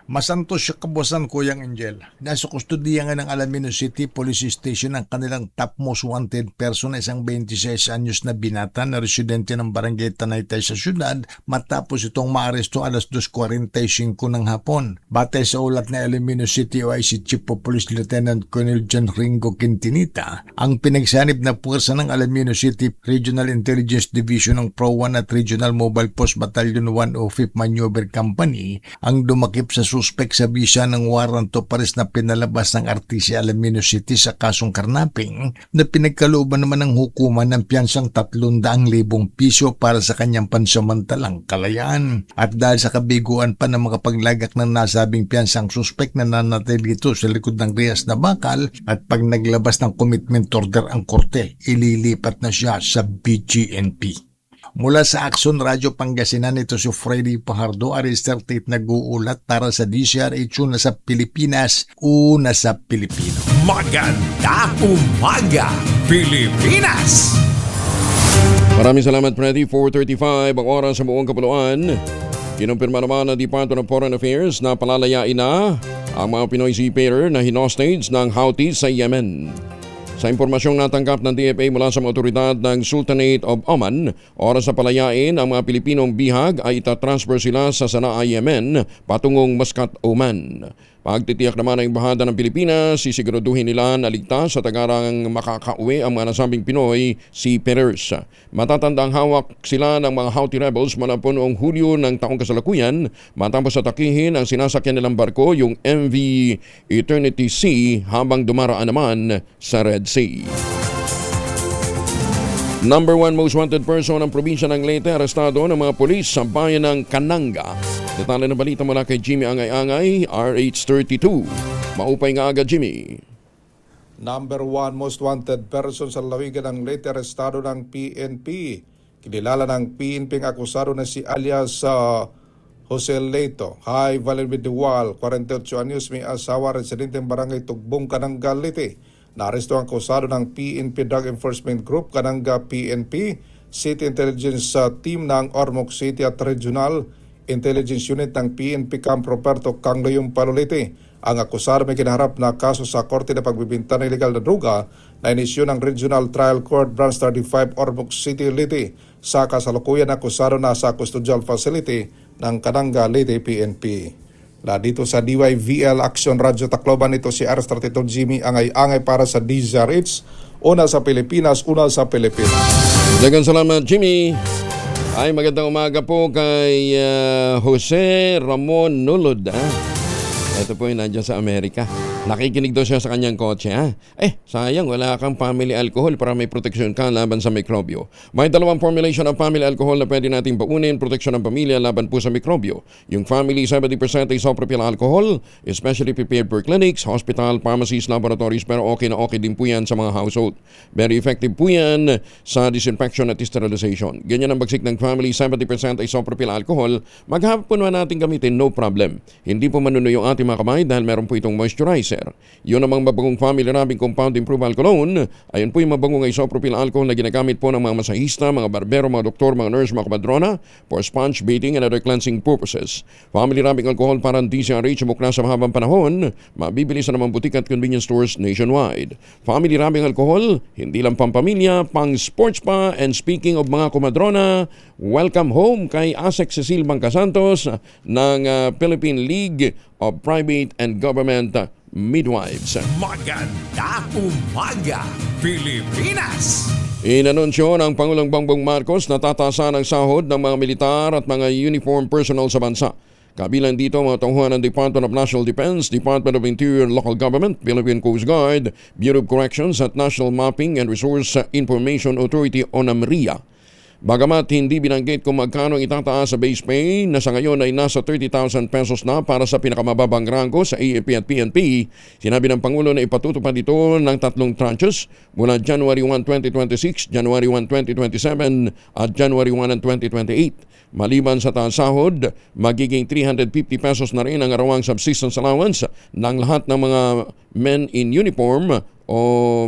Masantos siya kabasan, Kuyang Angel. Nasa kustodiya nga ng Alaminos City Police Station ang kanilang top most wanted person na isang 26 anyos na binata na residente ng Barangay Tanaytay sa syudad matapos itong maaresto alas 2:45 ng hapon. Batay sa ulat na Alaminos City OIC Chief of Police Lieutenant Colonel John Ringo Quintinita, ang pinagsanib na puwersa ng Alaminos City Regional Intelligence Division ng Pro 1 at Regional Mobile Post Battalion 1 o 5th Maneuver Company ang dumakip sa suspek sa bisa ng warrant of arrest na pinalabas ng RTC Alaminos City sa kasong karnaping na pinagkalooban naman ng hukuman ng piyansang 300,000 piso para sa kanyang pansamantalang kalayaan. At dahil sa kabiguan pa ng mga paglagak ng nasabing piyansang suspek na nanatili ito sa likod ng rehas na bakal at pag naglabas ng commitment order ang korte, ililipat na siya sa BGNP. Mula sa Action Radio Pangasinan, ito si Freddy Pajardo, RH38 nag-uulat para sa DCRH, una sa Pilipinas, una sa Pilipino. Maganda umaga, Pilipinas! Maraming salamat, Freddy. 4:35 ang oras sa buong kapuluan. Kinumpirma naman ng Department of Foreign Affairs na palalayain na ang mga Pinoy seafarer na hinostage ng Houthis sa Yemen. Sa impormasyong natanggap ng DFA mula sa mga otoridad ng Sultanate of Oman, oras sa palayain ang mga Pilipinong bihag ay itatransfer sila sa Sanaa, Yemen patungong Muscat, Oman. Pagtitiyak naman ng Embahada ng Pilipinas, sisiguraduhin nila na ligtas sa tagarang makakauwi ang mga nasabing Pinoy seafarers. Matatandang hawak sila ng mga Houthi rebels mula po noong Hulyo ng taong kasalukuyan matapos atakihin ang sinasakyan nilang barko, yung MV Eternity Sea, habang dumaraan naman sa Red Sea. Number 1 most wanted person ng probinsya ng Leyte, arestado ng mga pulis sa bayan ng Kananga. Detalye na balita mula kay Jimmy Angay-Angay, RH32. Maupay nga agad, Jimmy. Number 1 most wanted person sa lalawigan ng Leyte, arestado ng PNP. Kinilala ng PNP ang akusado na si alias Jose Leito, High Valley Dual, 48 anyos, may asawa, residente ng barangay Tugbong, Kananga, Leyte. Naaresto ang akusado ng PNP Drug Enforcement Group, Kananga PNP, City Intelligence Team ng Ormoc City at Regional Intelligence Unit ng PNP Camp Roberto Canglayong, Leyte. Ang akusado may kinaharap na kaso sa Korte na pagbibinta ng illegal na droga na inisyu ng Regional Trial Court Branch 35 Ormoc City, Leyte. Sa kasalukuyan, akusado na sa custodial facility ng Kananga, Leyte PNP. Dito sa DYVL Action Radio Tacloban, ito si R32 Jimmy Angay-Angay para sa DZRH. Una sa Pilipinas, una sa Pilipinas. Dagang salamat, Jimmy. Ay, magandang umaga po kay Jose Ramon Nulod. Ito po yung nandiyan sa Amerika. Nakikinig daw siya sa kanyang kotse. Sayang, wala kang family alcohol para may proteksyon ka laban sa mikrobyo. May dalawang formulation ng family alcohol na pwede nating baunin, proteksyon ng pamilya laban po sa mikrobyo. Yung family 70% isopropyl alcohol, especially prepared for clinics, hospital, pharmacies, laboratories, pero okay na okay din po yan sa mga household. Very effective po yan sa disinfection at sterilization. Ganyan ang bagsik ng family 70% isopropyl alcohol. Maghapon na natin gamitin, no problem. Hindi po manuno yung ating mga kamay dahil meron po itong moisturizer. Yun namang mabagong family rubbing compound improved cologne. Ayun po yung mabagong isopropyl alcohol na ginagamit po ng mga masahista, mga barbero, mga doktor, mga nurse, mga kabadrona for sponge beating and other cleansing purposes. Family rubbing alcohol para DZRH bukla sa mahabang panahon. Mabibili sa namang butik at convenience stores nationwide. Family rubbing alcohol, hindi lang pampamilya, pang sports pa. And speaking of mga kumadrona, welcome home kay Asek Cecil Bangcasantos ng Philippine League of Private and Government Midwives. Magandang umaga, Pilipinas! Inanunsyo ng Pangulong Bongbong Marcos na tataasan ang sahod ng mga militar at mga uniform personnel sa bansa. Kabilang dito mga tauhan ng Department of National Defense, Department of Interior and Local Government, Philippine Coast Guard, Bureau of Corrections at National Mapping and Resource Information Authority o NAMRIA. Bagamat hindi binanggit kung magkano itataas sa base pay na sa ngayon ay nasa 30,000 pesos na para sa pinakamababang ranggo sa AFP at PNP, sinabi ng Pangulo na ipatutupad ito ng 3 tranches mula January 1, 2026, January 1, 2027 at January 1, 2028. Maliban sa taas sahod, magiging 350 pesos na rin ang arawang subsistence allowance ng lahat ng mga men in uniform o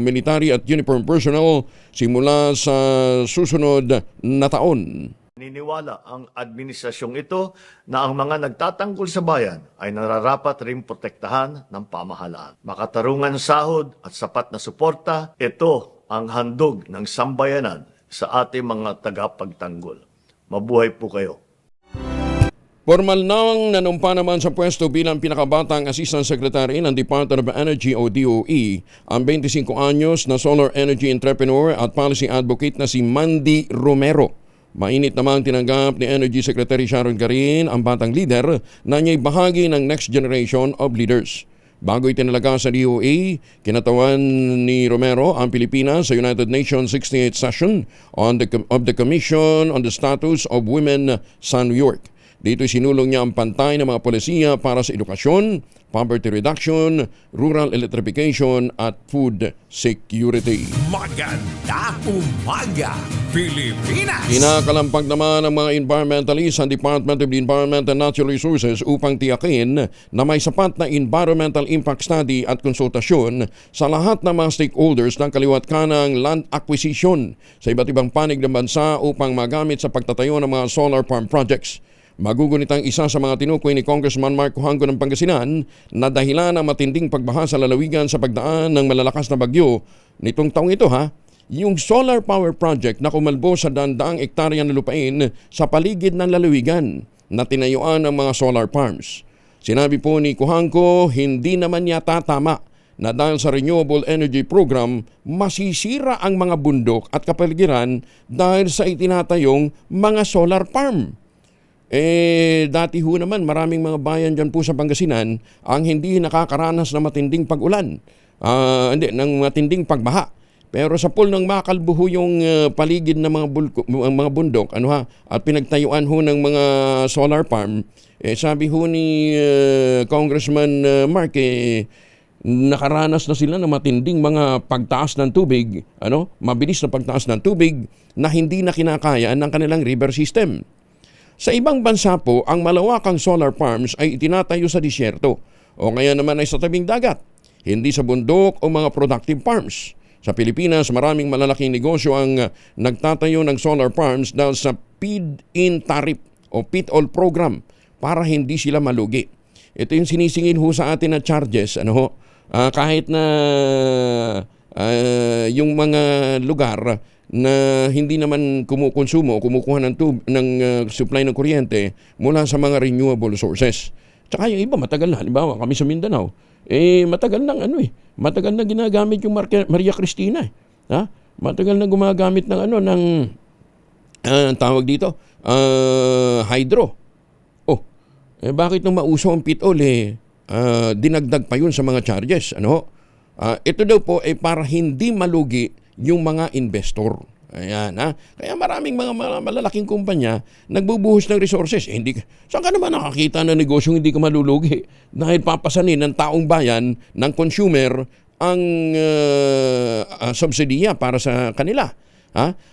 military at uniform personnel simula sa susunod na taon. Naniniwala ang administrasyong ito na ang mga nagtatanggol sa bayan ay nararapat ring protektahan ng pamahalaan. Makatarungan sahod at sapat na suporta, ito ang handog ng sambayanan sa ating mga tagapagtanggol. Mabuhay po kayo. Formal nang nanumpa naman sa pwesto bilang pinakabatang Assistant Secretary ng Department of Energy o DOE ang 25 anyos na solar energy entrepreneur at policy advocate na si Mandy Romero. Mainit namang tinanggap ni Energy Secretary Sharon Garin ang batang leader na niya'y bahagi ng next generation of leaders. Bago itinalaga sa DOE, kinatawan ni Romero ang Pilipinas sa United Nations 68th Session of the Commission on the Status of Women sa New York. Dito sinulong niya ang pantay ng mga polisiya para sa edukasyon, poverty reduction, rural electrification at food security. Magandang umaga, Pilipinas! Kinakalampag naman ng mga environmentalists ang Department of the Environment and Natural Resources upang tiyakin na may sapat na environmental impact study at konsultasyon sa lahat ng mga stakeholders ng kaliwat kanang land acquisition sa iba't ibang panig ng bansa upang magamit sa pagtatayo ng mga solar farm projects. Magugunit ang isa sa mga tinukoy ni Congressman Mark Juangco ng Pangasinan na dahilan ng matinding pagbaha sa lalawigan sa pagdaan ng malalakas na bagyo nitong taong ito yung solar power project na kumalbo sa daang ektarya na lupain sa paligid ng lalawigan na tinayuan ng mga solar farms. Sinabi po ni Juangco, hindi naman yata tama na dahil sa Renewable Energy Program, masisira ang mga bundok at kapaligiran dahil sa itinatayong mga solar farm. Dati ho naman maraming mga bayan dyan po sa Pangasinan ang hindi nakakaranas ng matinding pag-ulan, ng matinding pagbaha. Pero sa pool ng makalbo yung paligid ng mga bundok at pinagtayuan ho ng mga solar farm, sabi ho ni Congressman Mark, nakaranas na sila ng matinding mga pagtaas ng tubig, mabilis na pagtaas ng tubig na hindi na kinakaya ng kanilang river system. Sa ibang bansa po, ang malawakang solar farms ay itinatayo sa disyerto o kaya naman ay sa tabing dagat, hindi sa bundok o mga productive farms. Sa Pilipinas, maraming malalaking negosyo ang nagtatayo ng solar farms dahil sa feed-in tariff o feed-all program para hindi sila malugi. Ito yung sinisingil ho sa atin na charges, kahit na yung mga lugar na hindi naman kumukuha ng supply ng kuryente mula sa mga renewable sources. Tsaka yung iba matagal na, halimbawa kami sa Mindanao, matagal na ginagamit yung Maria Cristina. Matagal na gumagamit ng tawag dito, hydro. Bakit nung mauso ang pitol, dinagdag pa yun sa mga charges, ito daw po para hindi malugi yung mga investor. Ayan, Kaya maraming mga malalaking kumpanya nagbubuhos ng resources. Saan ka naman nakakita ng negosyong hindi ka malulugi? Dahil papasanin ng taong bayan, ng consumer, ang subsidiya para sa kanila.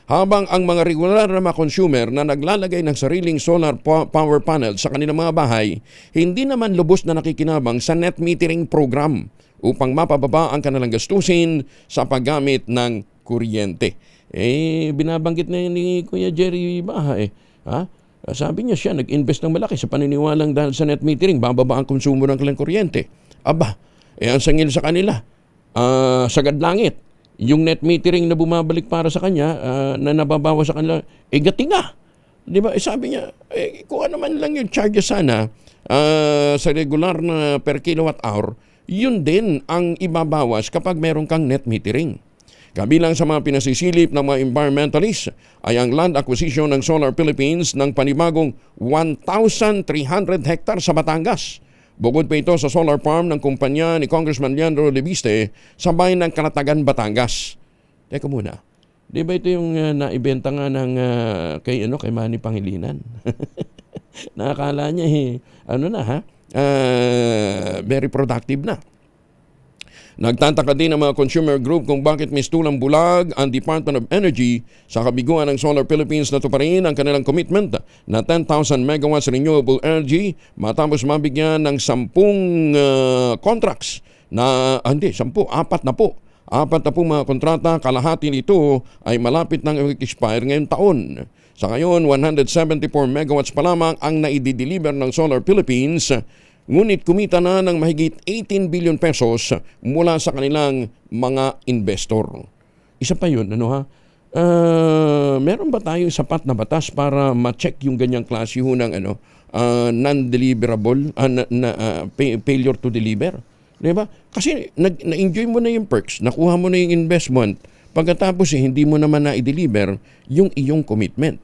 Habang ang mga regular na mga consumer na naglalagay ng sariling solar power panel sa kanilang mga bahay, hindi naman lubos na nakikinabang sa net metering program upang mapababa ang kanilang gastusin sa paggamit ng kuryente. Binabanggit na ni Kuya Jerry Baha. Sabi niya siya, nag-invest ng malaki sa paniniwalang dahil sa net metering, bababa ang konsumo ng kanilang kuryente. Ang sangil sa kanila, sagad langit. Yung net metering na bumabalik para sa kanya, na nababawa sa kanila, gatinga. Di ba? Sabi niya, kung ano man lang yung charges sana sa regular na per kilowatt hour, yun din ang ibabawas kapag meron kang net metering. Kabilang sa mga pinasisilip ng mga environmentalists ay ang land acquisition ng Solar Philippines ng panibagong 1,300 hektar sa Batangas. Bukod pa ito sa solar farm ng kumpanya ni Congressman Leandro Leviste sa bayan ng Calatagan, Batangas. Teka muna, di ba ito yung naibenta nga ng kay Manny Pangilinan? Nakakala niya very productive na. Nagtataka din ang mga consumer group kung bakit mistulang bulag ang Department of Energy sa kabiguan ng Solar Philippines na tuparin ang kanilang commitment na 10,000 megawatts renewable energy matapos mabigyan ng 10 contracts na, 4 na po. 4 na po mga kontrata, kalahati nito ay malapit nang expire ngayong taon. Sa ngayon, 174 megawatts pa lamang ang naidideliver ng Solar Philippines. Ngunit kumita na ng mahigit 18 billion pesos mula sa kanilang mga investor. Isa pa yun, meron ba tayo sapat na batas para ma-check yung ganyang klase ng non-deliverable, failure to deliver? Diba? Kasi na-enjoy mo na yung perks, nakuha mo na yung investment, pagkatapos hindi mo naman na-deliver yung iyong commitment.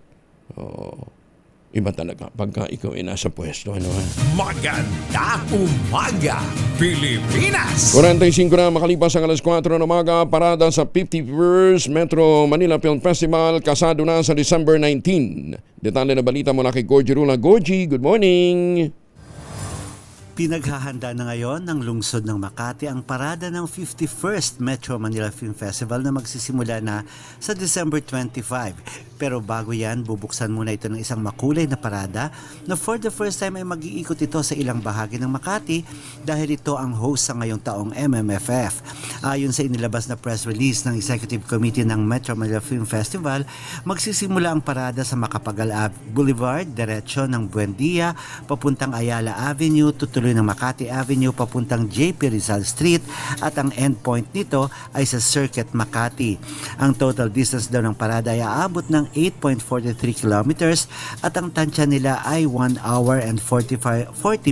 Iba talaga pagka ikaw ay nasa pwesto. Maganda umaga, Pilipinas! 45 na makalipas ang alas 4 ng umaga, parada sa 51st Metro Manila Film Festival, kasado na sa December 19. Detalye na balita mula kay Gorgie Rula. Gorgie, good morning! Pinaghahanda na ngayon ng lungsod ng Makati ang parada ng 51st Metro Manila Film Festival na magsisimula na sa December 25. Pero bago yan, bubuksan muna ito ng isang makulay na parada na for the first time ay mag-iikot ito sa ilang bahagi ng Makati dahil ito ang host sa ngayong taong MMFF. Ayon sa inilabas na press release ng Executive Committee ng Metro Manila Film Festival, magsisimula ang parada sa Macapagal Boulevard, diretsyo ng Buendia, papuntang Ayala Avenue, tutuloy ng Makati Avenue, papuntang JP Rizal Street at ang endpoint nito ay sa Circuit Makati. Ang total distance daw ng parada ay aabot ng 8.43 kilometers at ang tansya nila ay 1 hour and 40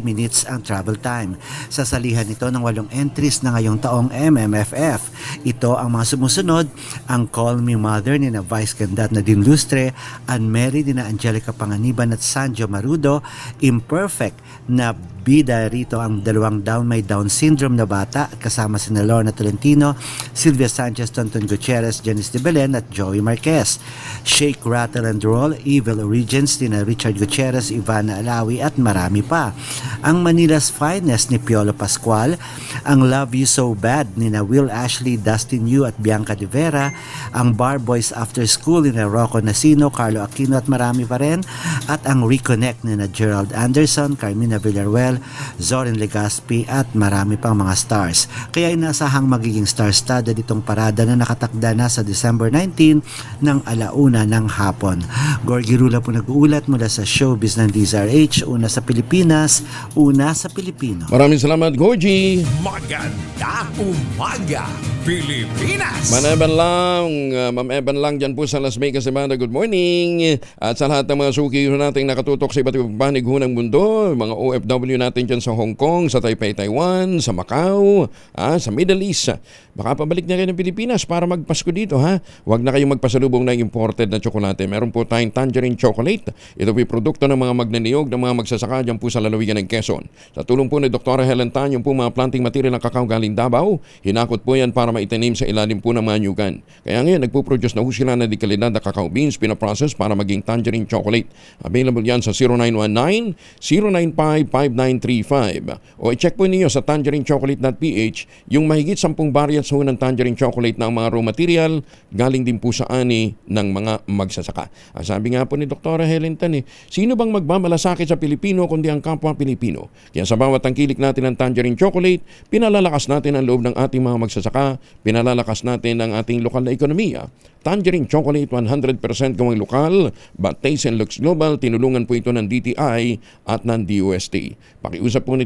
minutes ang travel time. Sasalihan ito ng 8 entries na ngayong taong MMFF. Ito ang mga sumusunod, ang Call Me Mother ni na Vice Ganda at Nadine Lustre, Anne Mary ni na Angelica Panganiban at Sanjo Marudo, Imperfect na Bida rito ang dalawang may Down syndrome na bata at kasama sina Lorna Tolentino, Sylvia Sanchez, Tonton Gutierrez, Janice de Belen at Joey Marquez. Shake, Rattle and Roll, Evil Origins ni Richard Gutierrez, Ivana Alawi at marami pa. Ang Manila's Finest ni Piolo Pascual, ang Love You So Bad ni Will Ashley, Dustin Yu at Bianca De Vera, ang Bar Boys After School ni Rocco Nasino, Carlo Aquino at marami pa rin, at ang Reconnect ni Gerald Anderson, Carmina Villaruel, Zorin Legaspi at marami pang mga stars. Kaya inasahang magiging star-studded itong parada na nakatakda na sa December 19 ng 1:00 ng hapon. Gorgie Rula po nag-uulat mula sa showbiz ng DZRH, una sa Pilipinas, una sa Pilipino. Maraming salamat, Gorgie. Maganda umaga, Pilipinas! Ma'am Evan lang dyan po sa Las Vegas, Nevada. Good morning. At sa lahat ng mga suki natin nakatutok sa iba't ibang panig ng mundo, mga OFW natin dyan sa Hong Kong, sa Taipei, Taiwan, sa Macau, sa Middle East. Baka pabalik na kayo ng Pilipinas para magpasko dito, ha? Huwag na kayong magpasalubong ng imported na tsokolate. Meron po tayong tangerine chocolate. Ito po produkto ng mga magnaniyog, ng mga magsasaka dyan po sa lalawigan ng Quezon. Sa tulong po ni Dr. Helen Tan, yung po mga planting material ng kakao galing Davao, hinakot po yan para maitanim sa ilalim po ng mga nyugan. Kaya ngayon, nagpo-produce na sila na di kalidad na kakao beans, pinaprocess para maging tangerine chocolate. Available yan sa 0919-095-5935. O i-check po ninyo sa tangerinechocolate.ph yung mahigit 10 variants ng tangerine chocolate na ang mga raw material galing din po sa ani ng mga magsasaka. Sabi nga po ni Dr. Helen Tan, sino bang magmamalasakit sa Pilipino kundi ang kapwa Pilipino? Kaya sa bawat tangkilik natin ng tangerine chocolate, pinalalakas natin ang loob ng ating mga magsasaka, pinalalakas natin ang ating lokal na ekonomiya. Tangerine Chocolate, 100% gawang lokal, but taste and looks global. Tinulungan po ito ng DTI at ng DOST. Pakiusap po ni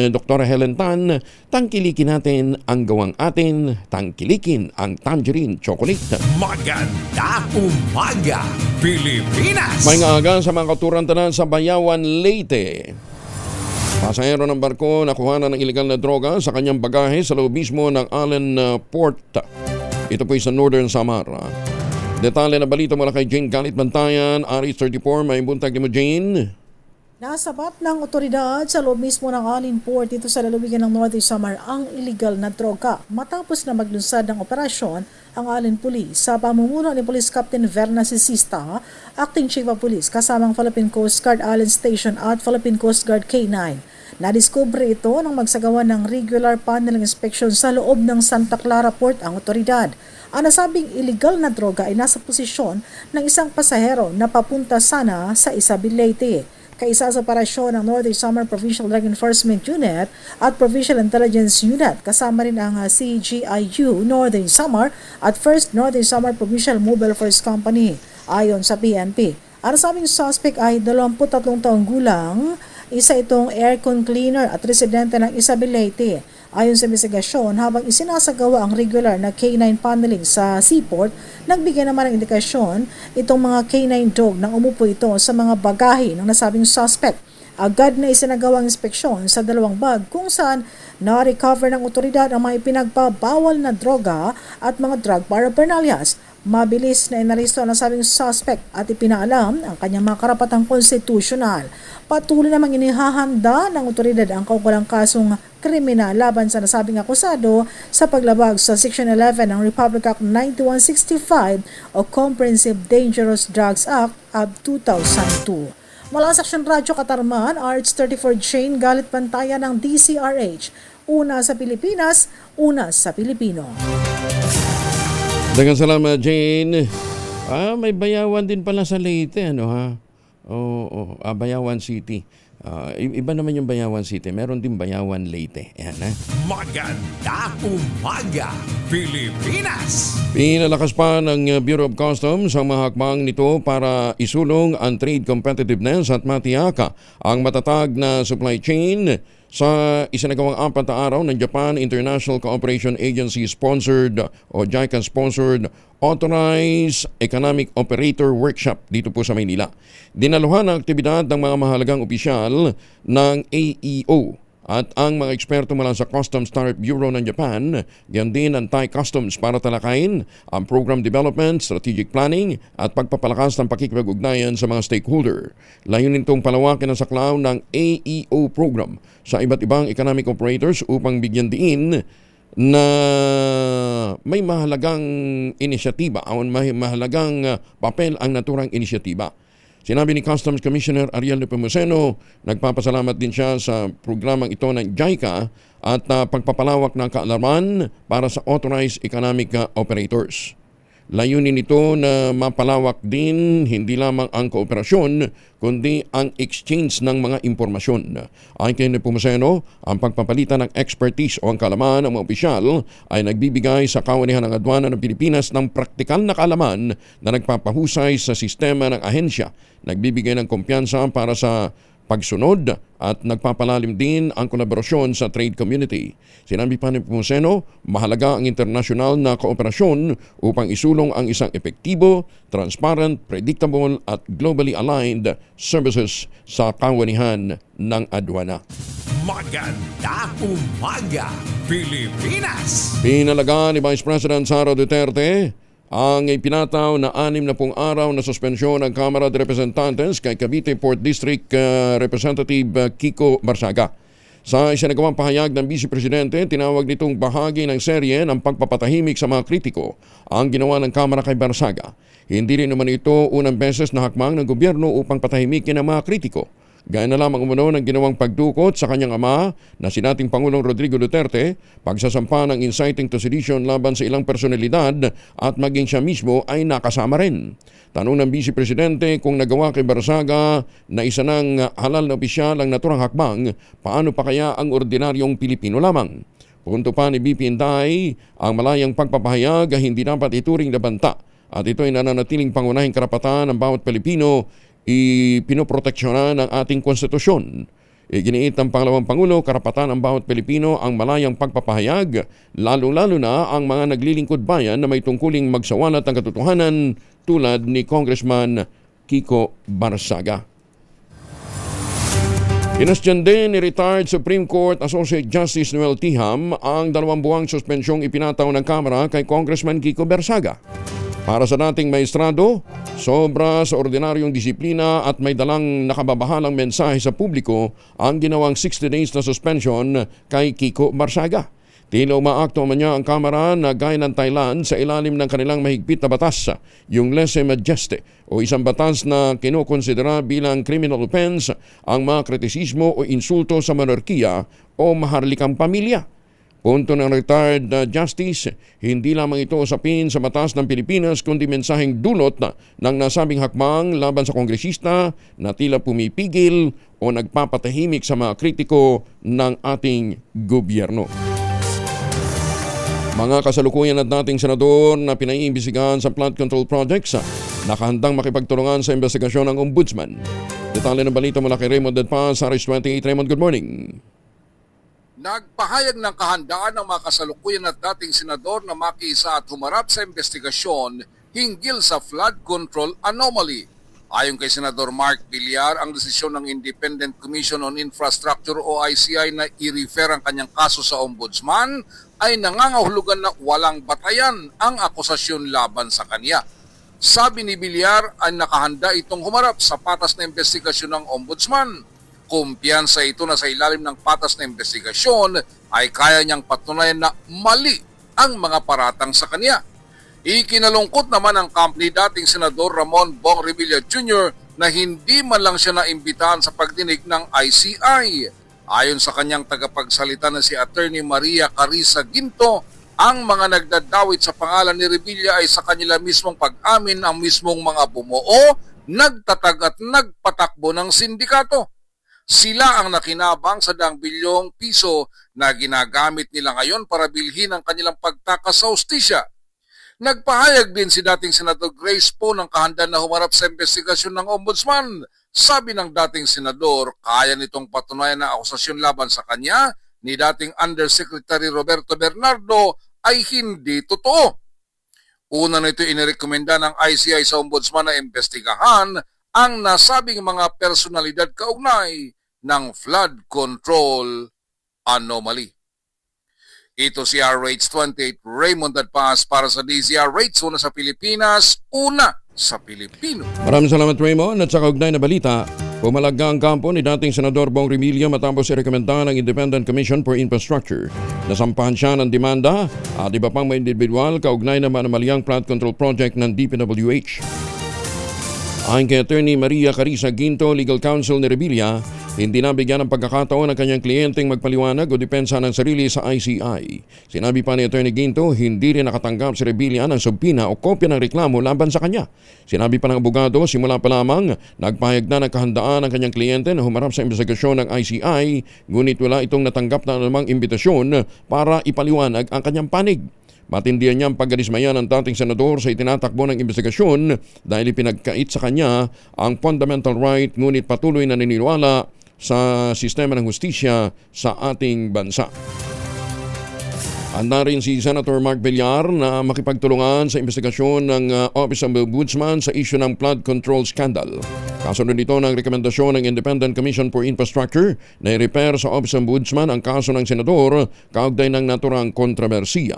Dr. Helen Tan, tangkilikin natin ang gawang atin, tangkilikin ang Tangerine Chocolate. Maganda umaga, Pilipinas! May aga sa mga katurantanan sa Bayawan, Leyte. Pasahero ng barko nakuha ng illegal na droga sa kanyang bagahe sa loob mismo ng Allen Port. Ito po sa Northern Samara. Detalye na balita mula kay Jane Galit Bantayan, Aris 34. May buntag ni mo, Jane. Nasabat ng otoridad sa loob mismo ng Allen Port dito sa lalawigan ng Northern Samar ang illegal na droga matapos na maglunsad ng operasyon ang Allen Police sa pamumuno ni Police Captain Verna Sisista, Acting Chief of Police kasamang Philippine Coast Guard Allen Station at Philippine Coast Guard K9. Nadiskubre ito nang magsagawa ng regular paneling inspection sa loob ng Santa Clara Port ang otoridad. Ang nasabing illegal na droga ay nasa posisyon ng isang pasahero na papunta sana sa Isabel, Leyte. Kaisa sa operasyon ng Northern Samar Provincial Drug Enforcement Unit at Provincial Intelligence Unit, kasama rin ang CGIU Northern Samar at First Northern Samar Provincial Mobile Force Company. Ayon sa PNP, ang nasabing suspect ay 23 taong gulang, isa itong aircon cleaner at residente ng Isabel, Leyte. Ayon sa investigasyon, habang isinasagawa ang regular na K9 paneling sa seaport, nagbigay naman ng indikasyon itong mga K9 dog nang umupo ito sa mga bagahe ng nasabing suspect. Agad na isinagawa ang inspeksyon sa dalawang bag kung saan na-recover ng otoridad ang mga ipinagbabawal na droga at mga drug paraphernalias. Mabilis na inaresto ang nasabing suspect at ipinaalam ang kanyang mga karapatang konstitusyonal. Patuloy namang inihahanda ng otoridad ang kaukulang kasong kriminal laban sa nasabing akusado sa paglabag sa Section 11 ng Republic Act 9165 o Comprehensive Dangerous Drugs Act of 2002. Mula sa Aksyon Radyo Katarman, RH34 Jane Galit Bantayan ng DCRH. Una sa Pilipinas, una sa Pilipino. Daghang salamat, Jane. May Bayawan din pala sa Leyte, ano ha? Bayawan City. Iba naman yung Bayawan City. Meron din Bayawan Leyte. Ayan, ha? Maganda umaga, Pilipinas! Pinalakas pa ng Bureau of Customs ang mga hakbang nito para isulong ang trade competitiveness at matiyaka ang matatag na supply chain sa isinagawang 4 na araw ng Japan International Cooperation Agency sponsored o JICA sponsored Authorized Economic Operator Workshop dito po sa Maynila. Dinaluhan ang aktibidad ng mga mahalagang opisyal ng AEO at ang mga eksperto mula sa Customs Tariff Bureau ng Japan, gayon din ang Thai Customs para talakayin ang program development, strategic planning at pagpapalakas ng pakikipag-ugnayan sa mga stakeholder. Layunin itong palawakin ang saklaw ng AEO program sa iba't ibang economic operators upang bigyan diin na may mahalagang inisyatiba o may mahalagang papel ang naturang inisyatiba. Sinabi ni Customs Commissioner Ariel Nepomuceno, nagpapasalamat din siya sa programang ito ng JICA at pagpapalawak ng kaalaman para sa authorized economic operators. Layunin nito na mapalawak din hindi lamang ang kooperasyon kundi ang exchange ng mga impormasyon. Ayon kay Nepomuceno, ang pagpapalitan ng expertise o ang kaalaman ng mga opisyal ay nagbibigay sa kawanihan ng adwana ng Pilipinas ng praktikal na kaalaman na nagpapahusay sa sistema ng ahensya, nagbibigay ng kumpiyansa para sa pagsunod at nagpapalalim din ang kolaborasyon sa trade community. Sinabi pa ni Nepomuceno, mahalaga ang internasyonal na kooperasyon upang isulong ang isang epektibo, transparent, predictable at globally aligned services sa kawanihan ng adwana. Maganda umaga, Pilipinas! Pinalaga ni Vice President Sara Duterte ang ipinataw na 60 araw na suspensyon ng Kamara de Representantes kay Cavite Port District Representative Kiko Barsaga. Sa isinagawang pahayag ng Vice Presidente, tinawag nitong bahagi ng serye ng pagpapatahimik sa mga kritiko ang ginawa ng Kamara kay Barsaga. Hindi rin naman ito unang beses na hakbang ng gobyerno upang patahimikin ang mga kritiko. Gaya na lamang umano ng ginawang pagdukot sa kanyang ama na si dating Pangulong Rodrigo Duterte, pagsasampa ng inciting to sedition laban sa ilang personalidad at maging siya mismo ay nakasama rin. Tanong ng Vice Presidente kung nagawa kay Barsaga na isa ng halal na opisyal ang naturang hakbang, paano pa kaya ang ordinaryong Pilipino lamang? Punto pa ni BP Inday, ang malayang pagpapahayag ay hindi dapat ituring na banta at ito ay nananatiling pangunahing karapatan ng bawat Pilipino ipinoproteksyonan ng ating konstitusyon. Iginiit ng pangalawang Pangulo, karapatan ng bawat Pilipino ang malayang pagpapahayag, lalo-lalo na ang mga naglilingkod bayan na may tungkuling magsawalat ng katotohanan tulad ni Congressman Kiko Barsaga. Kinastyan din ni retired Supreme Court Associate Justice Noel Tiham ang 2 buwang suspensyong ipinataw ng Kamara kay Congressman Kiko Barsaga. Para sa dating maestrado, sobra sa ordinaryong disiplina at may dalang nakababahalang mensahe sa publiko ang ginawang 60 days na suspension kay Kiko Barsaga. Tila umaakto man niya ang Kamara na gaya ng Thailand sa ilalim ng kanilang mahigpit na batas, yung lese majeste o isang batas na kinukonsidera bilang criminal offense ang mga kritisismo o insulto sa monarkiya o maharlikang pamilya. Punto ng retired justice, hindi lamang ito usapin sa batas ng Pilipinas kundi mensaheng dulot ng nasabing hakbang laban sa kongresista na tila pumipigil o nagpapatahimik sa mga kritiko ng ating gobyerno. Mga kasalukuyan at dating senador na pinaiimbisigahan sa flood control projects, nakahandang makipagtulungan sa investigasyon ng Ombudsman. Detalye ng balita mula kay Raymond Dedpa sa RH28. Raymond, good morning. Nagpahayag ng kahandaan ng mga kasalukuyan at dating senador na makiisa at humarap sa investigasyon hinggil sa flood control anomaly. Ayon kay Senador Mark Villar, ang desisyon ng Independent Commission on Infrastructure o ICI na i-refer ang kanyang kaso sa Ombudsman ay nangangahulugan na walang batayan ang akusasyon laban sa kanya. Sabi ni Villar ay nakahanda itong humarap sa patas na investigasyon ng Ombudsman. Kumpiyansa ito na sa ilalim ng patas na investigasyon ay kaya niyang patunayan na mali ang mga paratang sa kanya. Ikinalungkot naman ng company dating Senador Ramon Bong Revilla Jr. na hindi man lang siya naimbitahan sa pagdinig ng ICI. Ayon sa kanyang tagapagsalita na si Attorney Maria Carissa Ginto, ang mga nagdadawit sa pangalan ni Revilla ay sa kanila mismong pag-amin ang mismong mga bumuo, nagtatag at nagpatakbo ng sindikato. Sila ang nakinabang sa 2 bilyong piso na ginagamit nila ngayon para bilhin ang kanilang pagtakas sa hustisya. Nagpahayag din si dating Senador Grace Poe ng kahandaan na humarap sa investigasyon ng Ombudsman. Sabi ng dating Senador, kaya nitong patunayan na akusasyon laban sa kanya ni dating Undersecretary Roberto Bernardo ay hindi totoo. Una na ito inirekomenda ng ICI sa Ombudsman na imbestigahan ang nasabing mga personalidad kaugnay ng flood control Anomaly. Ito si RH28 Raymond Adpas para sa DZRH, una sa Pilipinas, una sa Pilipino. Maraming salamat Raymond at sa kaugnay na balita. Pumalagga ang kampo ni dating Senador Bong Revilla matapos irekomenda ng Independent Commission for Infrastructure. Nasampahan siya ng demanda at iba pang mga individual kaugnay na manomalyang flood control project ng DPWH. Ayon kay Attorney Maria Carissa Ginto, Legal Counsel ni Revilla, hindi nabigyan ng pagkakataon ng kanyang kliyenteng magpaliwanag o depensa ng sarili sa ICI. Sinabi pa ni Attorney Ginto, hindi rin nakatanggap si Revilla ng subpina o kopya ng reklamo laban sa kanya. Sinabi pa ng abogado, simula pa lamang, nagpahayag na ng kahandaan ng kanyang kliyente na humarap sa investigasyon ng ICI, ngunit wala itong natanggap na anumang imbitasyon para ipaliwanag ang kanyang panig. Matindihan niya ang pagkadismaya ng dating senador sa itinatakbo ng investigasyon dahil ipinagkait sa kanya ang fundamental right, ngunit patuloy na naniniwala sa sistema ng hustisya sa ating bansa. Handa rin si Senator Mark Villar na makipagtulungan sa investigasyon ng Office of Ombudsman sa issue ng flood control scandal. Kasunod nito ng rekomendasyon ng Independent Commission for Infrastructure na i-repair sa Office of Ombudsman ang kaso ng senador kaugnay ng naturang kontrobersiya.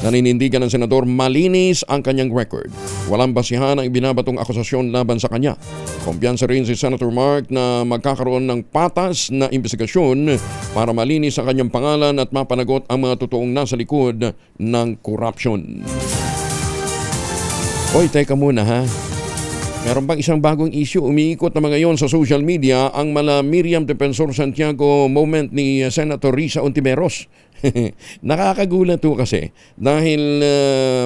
Naninindigan ng senador malinis ang kanyang record. Walang basihan ang ibinabatong akusasyon laban sa kanya. Kumpiyansa rin si Senator Mark na magkakaroon ng patas na investigasyon para malinis ang kanyang pangalan at mapanagot ang mga totoong nasa likod ng corruption. Oy, teka muna ha. Meron bang isang bagong issue? Umiikot naman ngayon sa social media ang mala Miriam Defensor Santiago moment ni Senator Risa Ontiveros. Nakakagulat to kasi dahil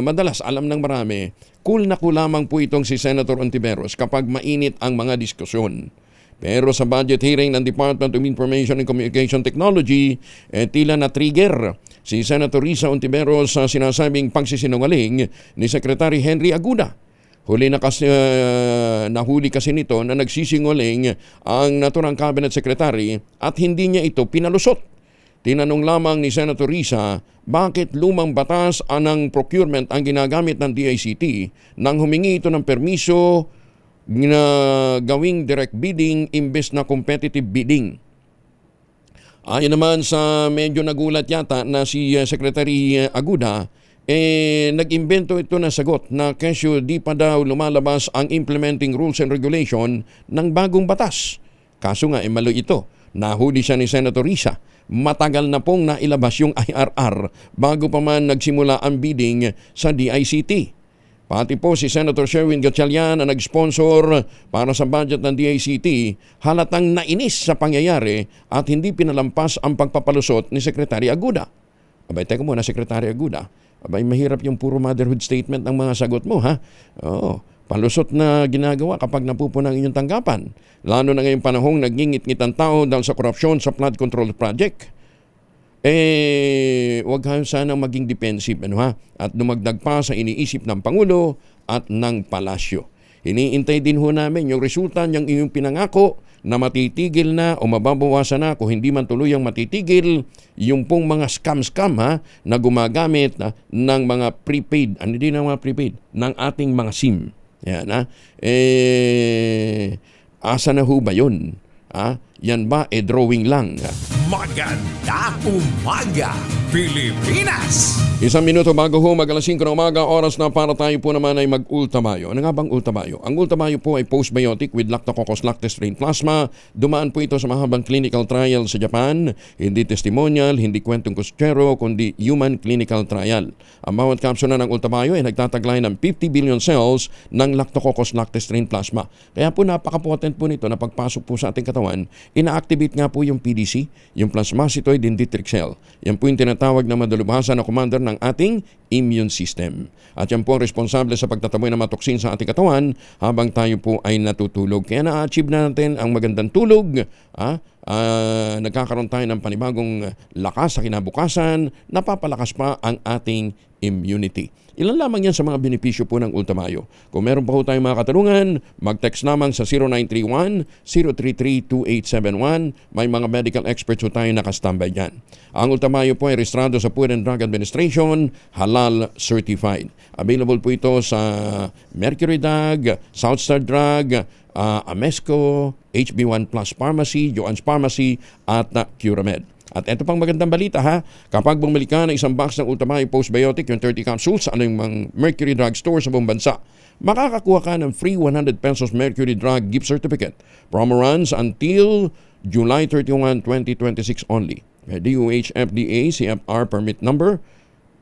madalas alam ng marami, cool na cool lamang po itong si Senator Ontiveros kapag mainit ang mga diskusyon. Pero sa budget hearing ng Department of Information and Communication Technology, tila na-trigger si Senator Risa Ontiveros sa sinasabing pagsisinungaling ni Secretary Henry Aguda. Nahuli kasi nito na nagsisinungaling ang naturang cabinet secretary at hindi niya ito pinalusot. Tinanong lamang ni Senator Risa bakit lumang batas ng procurement ang ginagamit ng DICT nang humingi ito ng permiso na gawing direct bidding imbes na competitive bidding. Ayon naman sa medyo nagulat yata na si Secretary Aguda, nag-imbento ito na sagot na kesyo di pa daw lumalabas ang implementing rules and regulation ng bagong batas. Kaso nga, malo ito. Nahuli siya ni Senator Risa. Matagal na pong nailabas yung IRR bago pa man nagsimula ang bidding sa DICT. Pati po si Senator Sherwin Gatchalian na nag-sponsor para sa budget ng DICT, halatang nainis sa pangyayari at hindi pinalampas ang pagpapalusot ni Secretary Aguda. Abay, teka muna, Secretary Aguda. Abay, mahirap yung puro motherhood statement ang mga sagot mo, ha? Oo, palusot na ginagawa kapag napupuna ang inyong tanggapan. Lalo na ngayong panahong nagngingit-ngit ang tao dahil sa korupsyon sa flood control project. Huwag sana maging defensive, at dumagdag pa sa iniisip ng Pangulo at ng Palasyo. Iniintay din ho namin yung resulta niyang inyong pinangako na matitigil na o mababawasan na kung hindi man tuluyang matitigil yung pong mga scam na gumagamit ng mga prepaid, hindi na mga prepaid, ng ating mga SIM. Yan, asa na ho ba yun? Yan ba drawing lang? Maganda umaga, Pilipinas! Isang minuto bago ho mag-alas 5 ng umaga, oras na para tayo po naman ay mag-ultamayo. Ano nga bang ultamayo? Ang ultamayo po ay postbiotic with Lactococcus lactis strain plasma. Dumaan po ito sa mahabang clinical trial sa Japan. Hindi testimonial, hindi kwentong kutsero, kundi human clinical trial. Ang bawat kapsula ng ultamayo ay nagtataglay ng 50 billion cells ng Lactococcus lactis strain plasma. Kaya po napaka-potent po nito na pagpasok po sa ating katawan, ina-activate nga po yung PDC, yung plasmacytoid dendritic cell. Yan po yung tinatawag na madalubhasa na commander ng ating immune system. At yan po ang responsable sa pagtataboy ng mga toksin sa ating katawan habang tayo po ay natutulog. Kaya na-achieve na natin ang magandang tulog. Nagkakaroon tayo ng panibagong lakas sa kinabukasan, napapalakas pa ang ating immunity. Ilan lamang yan sa mga benepisyo po ng Ultamayo. Kung meron pa po tayong mga katanungan, mag-text lamang sa 0931-033-2871. May mga medical experts po tayo nakastambay dyan. Ang Ultamayo po ay rehistrado sa Food and Drug Administration, halal certified. Available po ito sa Mercury Drug, Southstar Drug, Amesco, HB1 Plus Pharmacy, Joann's Pharmacy at Curamed. At eto pang magandang balita ha, kapag bumili ka ng isang box ng Ultramay Postbiotic, yung 30 capsules sa anumang Mercury Drug Store sa buong bansa, makakakuha ka ng free 100 pesos Mercury Drug gift certificate. Promo runs until July 31, 2026 only. DOH FDA CFR permit number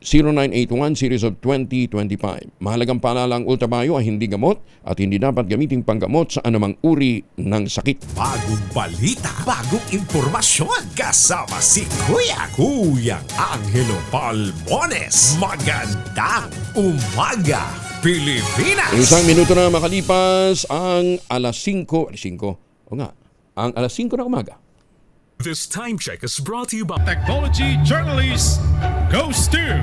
0981 series of 2025. Mahalagang paalala, ang Ultramyo ay hindi gamot at hindi dapat gamiting panggamot sa anumang uri ng sakit. Bagong balita, bagong impormasyon. Kasama si Kuya Angelo Palmones. Magandang umaga, Pilipinas! Isang minuto na makalipas ang alas 5. O nga, ang alas 5 na umaga. This time check is brought to you by Technology Journalist goes to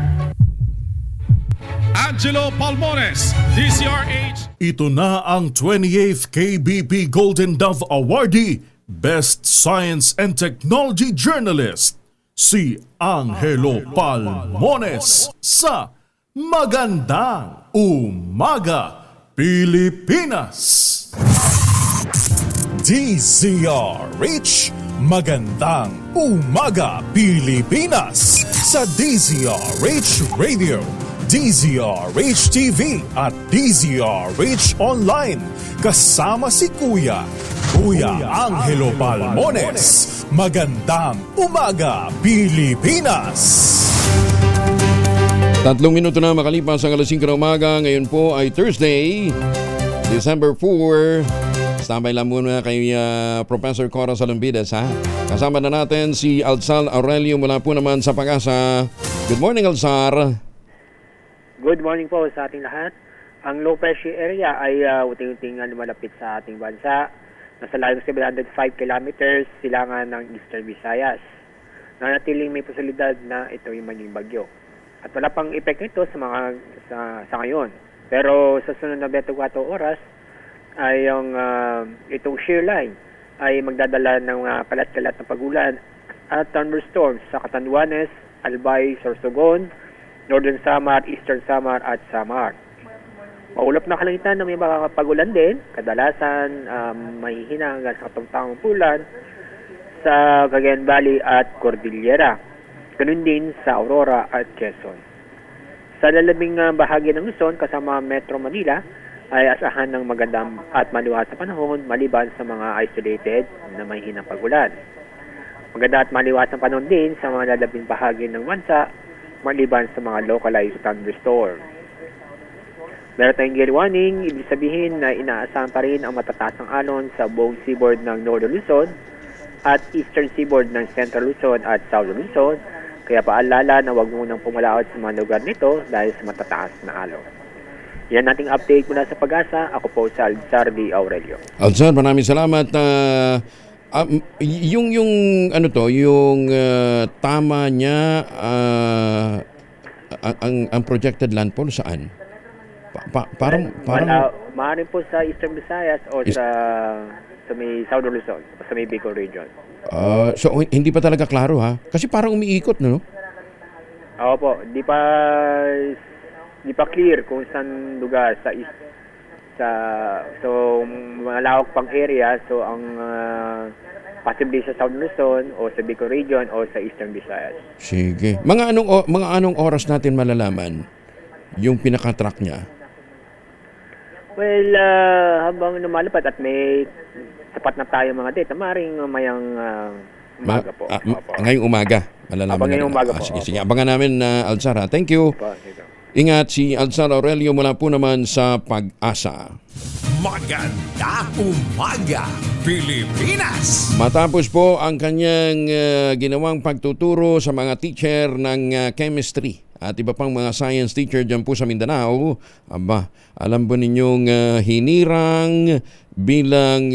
Angelo Palmones, DCRH. Ito na ang 28th KBP Golden Dove Awardee, Best Science and Technology Journalist, si Angelo Palmones sa Magandang Umaga, Pilipinas! DZRH, Magandang Umaga, Pilipinas! Sa DZRH Radio, DZRH TV at DZRH Online. Kasama si Kuya Angelo Palmones. Magandang Umaga, Pilipinas! 3 minuto na makalipas ang alas 5 na umaga. Ngayon po ay Thursday, December 4. Standby lang muna kay Professor Cora Salombides ha. Kasama na natin si Alzar Aurelio mula po naman sa Pag-asa. Good morning, Alzar. Good morning po sa ating lahat. Ang low pressure area ay unti-unting lumalapit sa ating bansa. Nasa layong 705 kilometers silangan ng Eastern Visayas. Nanatiling may posibilidad na ito yung maging bagyo. At wala pang epekto nito sa ngayon. Pero sa sunod na 24 oras ay yung itong shear line ay magdadala ng kalat-kalat na pagulan at thunderstorms sa Catanduanes, Albay, Sorsogon, Northern Samar, Eastern Samar at Samar. Maulap na kalangitan na may mga pagulan din, kadalasan mahihina hanggang sa katungtang ulan sa Cagayan Valley at Cordillera. Ganun din sa Aurora at Quezon. Sa lalabing bahagi ng Luzon kasama Metro Manila ay asahan ng magandang at maliwas na panahon maliban sa mga isolated na mahihinang pagulan. Maganda at maliwas na panahon din sa mga lalabing bahagi ng bansa maliban sa mga localized thunderstorm. Meron tayong gale warning, ibig sabihin na inaasahan pa rin ang matataas ng alon sa buong seaboard ng Northern Luzon at Eastern seaboard ng Central Luzon at Southern Luzon. Kaya paalala na huwag munang pumalaot sa mga lugar nito dahil sa matataas na alon. Yan nating update mula sa Pag-asa. Ako po si Alzar D. Aurelio. Alzar, maraming salamat. Yung tama niya, ang projected landfall saan? Parang maaaring po sa Eastern Visayas o sa may Southern Luzon o sa may Bicol region. So hindi pa talaga klaro ha? Kasi parang umiikot, no? Oo po, di pa clear kung saan lugar so malawak pang area, so ang possibly sa Southern Luzon o sa Bicol region o sa Eastern Visayas. Sige. Mga anong oras natin malalaman yung pinaka-track niya? Well, habang lumalapad at may sapat na tayo mga data, maaaring mayang umaga po. Ngayong umaga. Malalaman ngayong umaga po. Sige. Abangan namin, Alzar. Thank you. Ingat, si Alzar Aurelio mula po naman sa Pag-asa. Magandang umaga, Pilipinas! Matapos po ang kanyang ginawang pagtuturo sa mga teacher ng chemistry at iba pang mga science teacher dyan po sa Mindanao, alam po ninyong hinirang bilang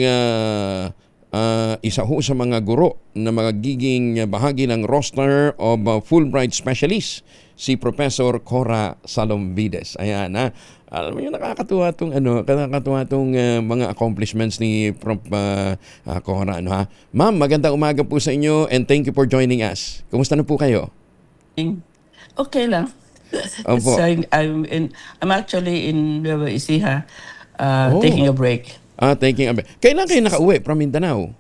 isa ho sa mga guro na magiging bahagi ng roster of Fulbright Specialist, si Professor Cora Salombides. Ayan ha. Alam mo yung nakakatuwa tong mga accomplishments ni Prof. Cora, ano ha. Ma'am, magandang umaga po sa inyo and thank you for joining us. Kumusta na po kayo? Okay lang. So I'm actually in Nueva Ecija taking a break. Taking a break. Kailan kayo nakauwi from Mindanao?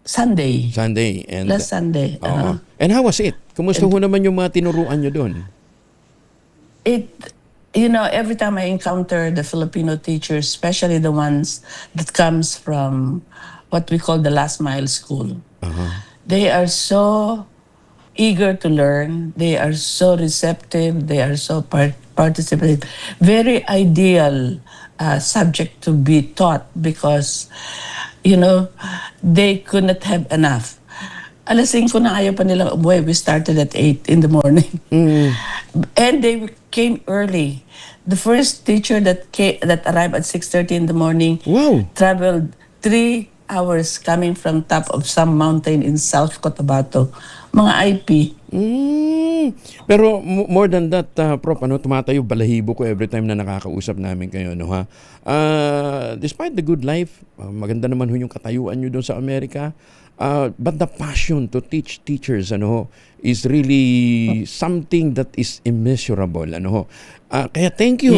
Sunday. And, Last Sunday. Oo. And how was it? Kumusta ho naman yung mga tinuruan nyo doon? Every time I encounter the Filipino teachers, especially the ones that comes from what we call the last mile school, they are so eager to learn. They are so receptive. They are so participative. Very ideal subject to be taught because, they could not have enough. Alas 5 na ayaw pa nilang umuwi. We started at 8 in the morning. And they came early. The first teacher that arrived at 6:30 in the morning traveled 3 hours coming from top of some mountain in South Cotabato. Mga IP. Pero more than that, Prof, tumatayo balahibo ko every time na nakakausap namin kayo, ha? Despite the good life, maganda naman ho yung katayuan nyo doon sa Amerika, but the passion to teach teachers, is really something that is immeasurable, kaya thank you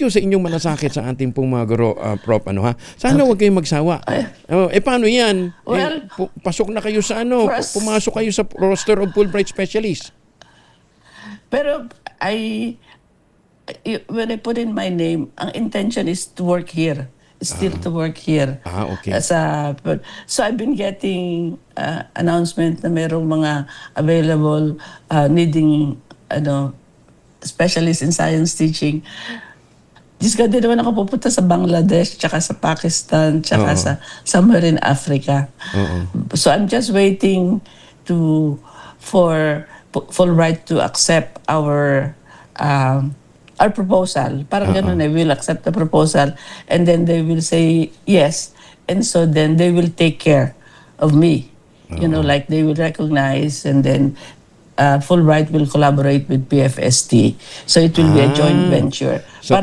sa inyong malasakit sa ating pong mga guro, Prof, ha? Sana huwag kayong magsawa. Paano yan? Well, Pasok na kayo sa pumasok kayo sa roster of Fulbright specialists. Pero when I put in my name, ang intention is to work here. Still to work here. Okay. So I've been getting announcement na merong mga available needing specialists in science teaching. Diyos ka, di naman ako pupunta sa Bangladesh, tsaka sa Pakistan, tsaka sa somewhere in Africa. So I'm just waiting for Fulbright to accept our proposal. Parang ganun we'll accept the proposal and then they will say yes. And so then they will take care of me. Like they will recognize and then Fulbright will collaborate with PFST. So it will be a joint venture. So,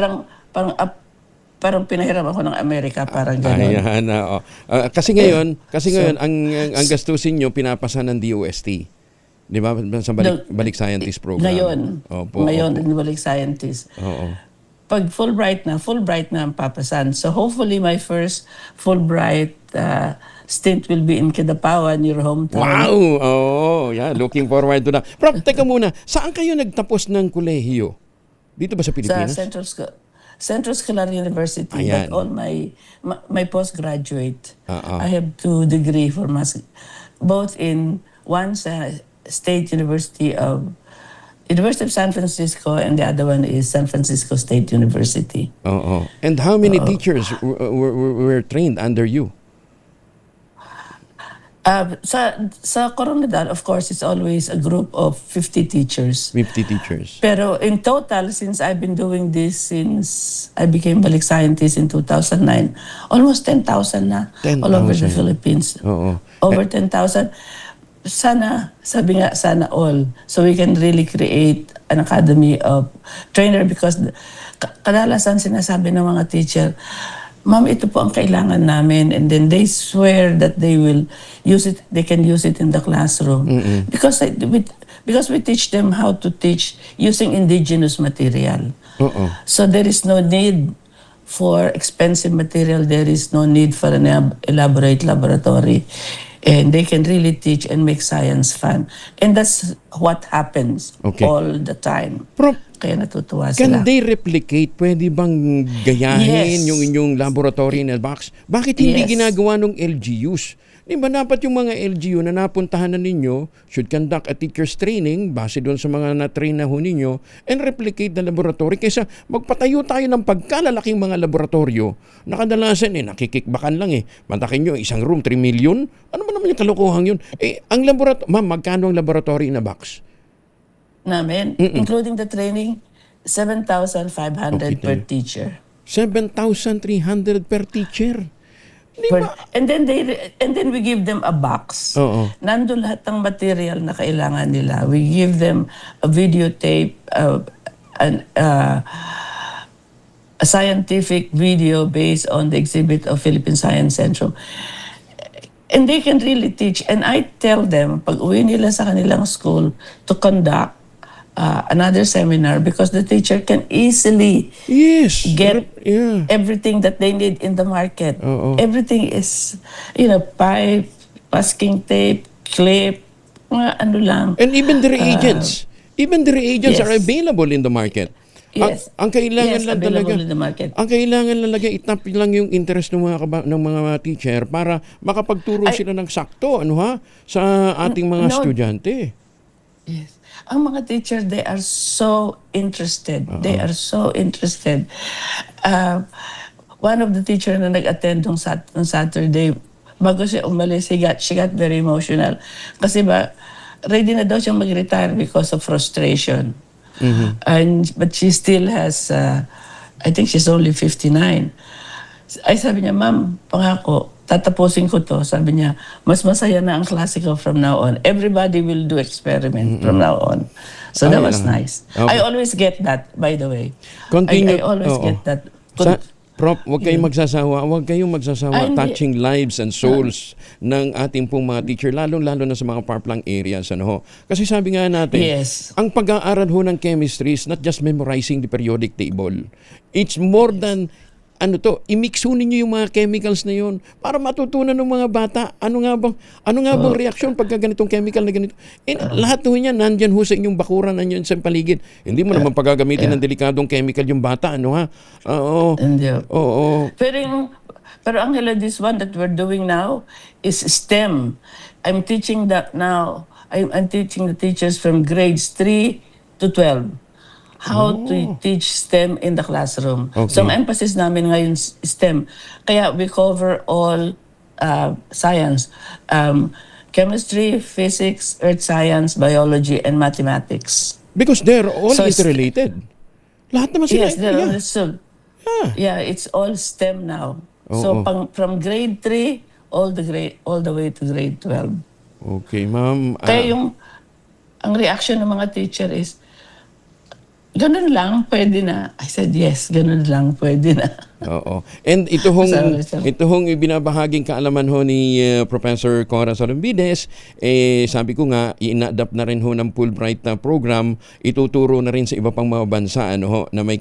parang pinahiram ako ng Amerika, parang gano'n. Ayan, kasi ngayon ang gastusin nyo pinapasa ng DOST. Di ba? Sa balik scientist program. Ngayon, balik scientist. Pag Fulbright na ang papasan. So hopefully my first Fulbright stint will be in Kidapawan, your hometown. Wow! Looking forward to that. Prof, teka muna, saan kayo nagtapos ng kolehiyo? Dito ba sa Pilipinas? Sa Central Scholar University. Ayan. But all my postgraduate, I have 2 degrees for both in one sa State University of San Francisco and the other one is San Francisco State University. And how many teachers were trained under you? Sa Coronadal, of course, it's always a group of 50 teachers. 50 teachers. Pero in total, since I've been doing this since I became balik scientist in 2009, almost 10,000 na all over the Philippines. Over 10,000. Sana all. So we can really create an academy of trainer because kadalasan sinasabi ng mga teacher, Ma'am, ito po ang kailangan namin. And then they swear that they will use it, they can use it in the classroom. Because we teach them how to teach using indigenous material. So there is no need for expensive material. There is no need for an elaborate laboratory. And they can really teach and make science fun. And that's what happens all the time. Kaya natutuwa sila. Can they replicate? Pwede bang gayahin yung inyong laboratory in a box? Bakit hindi ginagawa ng LGUs? Di ba dapat yung mga LGU na napuntahan na ninyo should conduct a teacher's training base doon sa mga na-train na ho ninyo and replicate the laboratory kaysa magpatayo tayo ng pagkalalaking mga laboratorio na kadalasan nakikikbakan lang Mantakin nyo, isang room, 3 million? Ano ba naman yung kalokohang yun? Ang laboratory, ma'am, magkano ang laboratory in a box? Including the training, 7,500 per teacher. 7,300 per teacher? And then we give them a box. Nandun lahat ng material na kailangan nila. We give them a videotape, a scientific video based on the exhibit of Philippine Science Centrum. And they can really teach. And I tell them, pag uwi nila sa kanilang school, to conduct another seminar because the teacher can easily get everything that they need in the market. Everything is, pipe, masking tape, clip, mga ano lang. And even the reagents. Even the reagents yes. are available in the market. Yes. Ang kailangan yes, lang available talaga, in the market. ang kailangan lang talaga itap lang yung interest ng mga teacher para makapagturo sila ng sakto sa ating mga estudyante. Yes. Ang mga teacher, they are so interested. They are so interested. One of the teacher na nag-attend nung Saturday, bago siya umalis, she got very emotional. Kasi ready na daw siyang mag-retire because of frustration. But she still has, I think she's only 59. Ay sabi niya, ma'am, pangako, tatapusin ko to. Sabi niya, mas masaya na ang klase ko from now on. Everybody will do experiment from now on. So that was nice. Okay. I always get that, by the way. Continue. I always get that. Prof, huwag kayong magsasawa touching lives and souls ng ating pong mga teacher, lalo na sa mga far-flung areas. Kasi sabi nga natin, ang pag-aaral ng chemistry is not just memorizing the periodic table. It's more than, i-mix ninyo yung mga chemicals na yun para matutunan ng mga bata ano nga bang reaksyon pagka ganitong chemical na ganito. Lahat niyan nandyan sa inyong bakuran, nandyan sa paligid. Hindi mo naman paggagamitin ng delikadong chemical yung bata, Hindi. Pero Angela, this one that we're doing now is STEM. I'm teaching that now. I'm teaching the teachers from grades 3 to 12. How to teach STEM in the classroom. Okay. So, ang emphasis namin ngayon is STEM. Kaya we cover all science. Chemistry, physics, earth science, biology, and mathematics. Because they're all interrelated. Lahat naman sila. Yes, they're all so. Yeah, it's all STEM now. So, from grade 3 all the way to grade 12. Okay, ma'am. Kaya ang reaction ng mga teacher is, ganun lang, pwede na. I said, yes, ganun lang, pwede na. Oo. And ito hong ibinabahaging kaalaman ni Professor Cora Salumbides, sabi ko nga, ina-adapt na rin ng Fulbright program, ituturo na rin sa iba pang mga bansa na may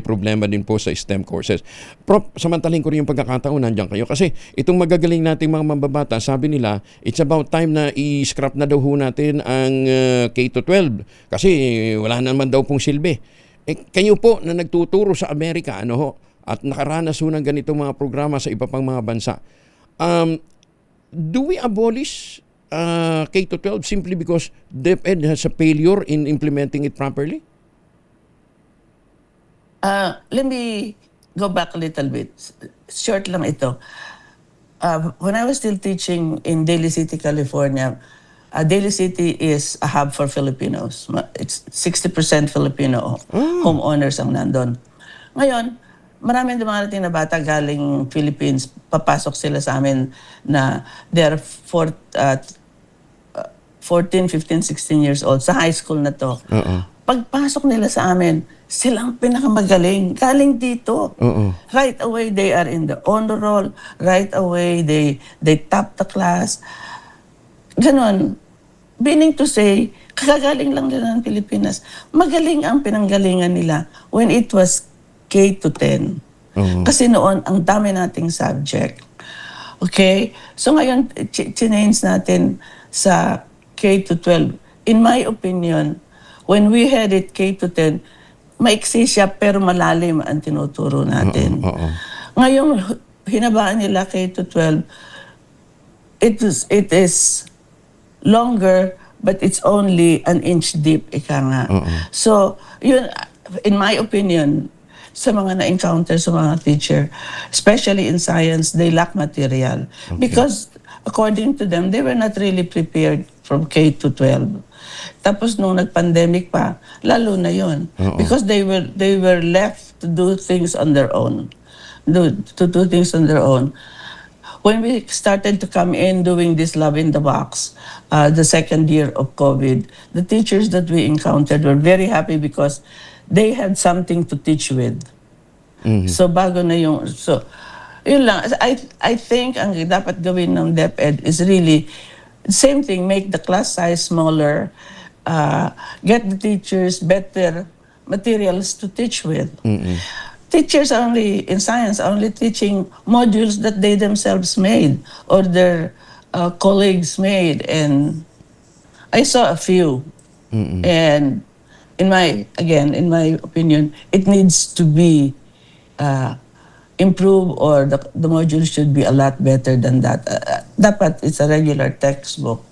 problema din po sa STEM courses. Prof, samantaling ko rin yung pagkakataon, nandiyan kayo. Kasi itong magagaling nating mga mambabata, sabi nila, it's about time na i-scrap na daw natin ang K-12. Kasi wala naman daw pong silbi. Kayo po na nagtuturo sa Amerika, at nakaranas ng ganitong mga programa sa iba pang mga bansa. Do we abolish K-12 simply because DepEd has a failure in implementing it properly? Let me go back a little bit. Short lang ito. When I was still teaching in Daly City, California, Daly City is a hub for Filipinos. It's 60% Filipino homeowners ang nandun. Ngayon, maraming dumarating na bata galing Philippines, papasok sila sa amin na they're 14, 15, 16 years old, sa high school na to. Pagpasok nila sa amin, silang pinakamagaling. Galing dito. Right away, they are in the honor roll. Right away, they top the class. Ganon. Meaning to say, kakagaling lang nila ng Pilipinas. Magaling ang pinanggalingan nila when it was K to 10. Kasi noon, ang dami nating subject. Okay? So ngayon, change natin sa K to 12. In my opinion, when we had it K to 10, maiksi siya pero malalim ang tinuturo natin. Ngayon, hinabaan nila K to 12, it is longer, but it's only an inch deep, ika nga. So, yun, in my opinion, sa mga na-encounter sa mga teacher, especially in science, they lack material. Because according to them, they were not really prepared from K to 12. Tapos nung nag-pandemic pa, lalo na yun. Because they were left to do things on their own. To do things on their own. When we started to come in doing this Love in the Box, the second year of COVID, the teachers that we encountered were very happy because they had something to teach with. So bago na yung... So, yun lang. I think ang dapat gawin ng DepEd is really same thing, make the class size smaller, get the teachers better materials to teach with. Teachers only in science are only teaching modules that they themselves made or their colleagues made, and I saw a few. And in my opinion, it needs to be improved, or the module should be a lot better than that. Dapat it's a regular textbook,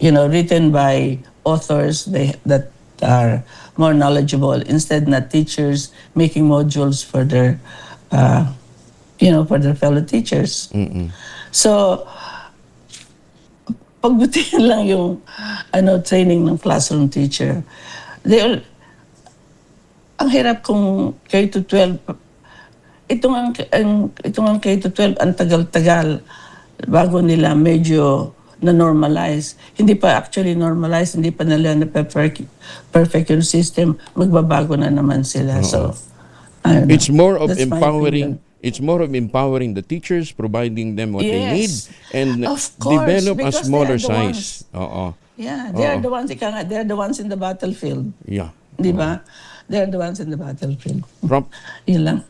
written by authors that are more knowledgeable, instead na teachers making modules for their for their fellow teachers. So pagbutihan lang yung training ng classroom teacher. Ang hirap kung K-12. Itong ang K-12, ang tagal-tagal bago nila medyo na-normalize. Hindi pa actually normalize, hindi pa nila na-perfect yung system, magbabago na naman sila. So, it's more of That's my empowering. opinion. It's more of empowering the teachers, providing them what they need, Yes. and Of course, develop a because they smaller are the size. Yeah, they're the ones. They're the ones in the battlefield. Yeah. Di ba? They're the ones in the battlefield. Yun lang.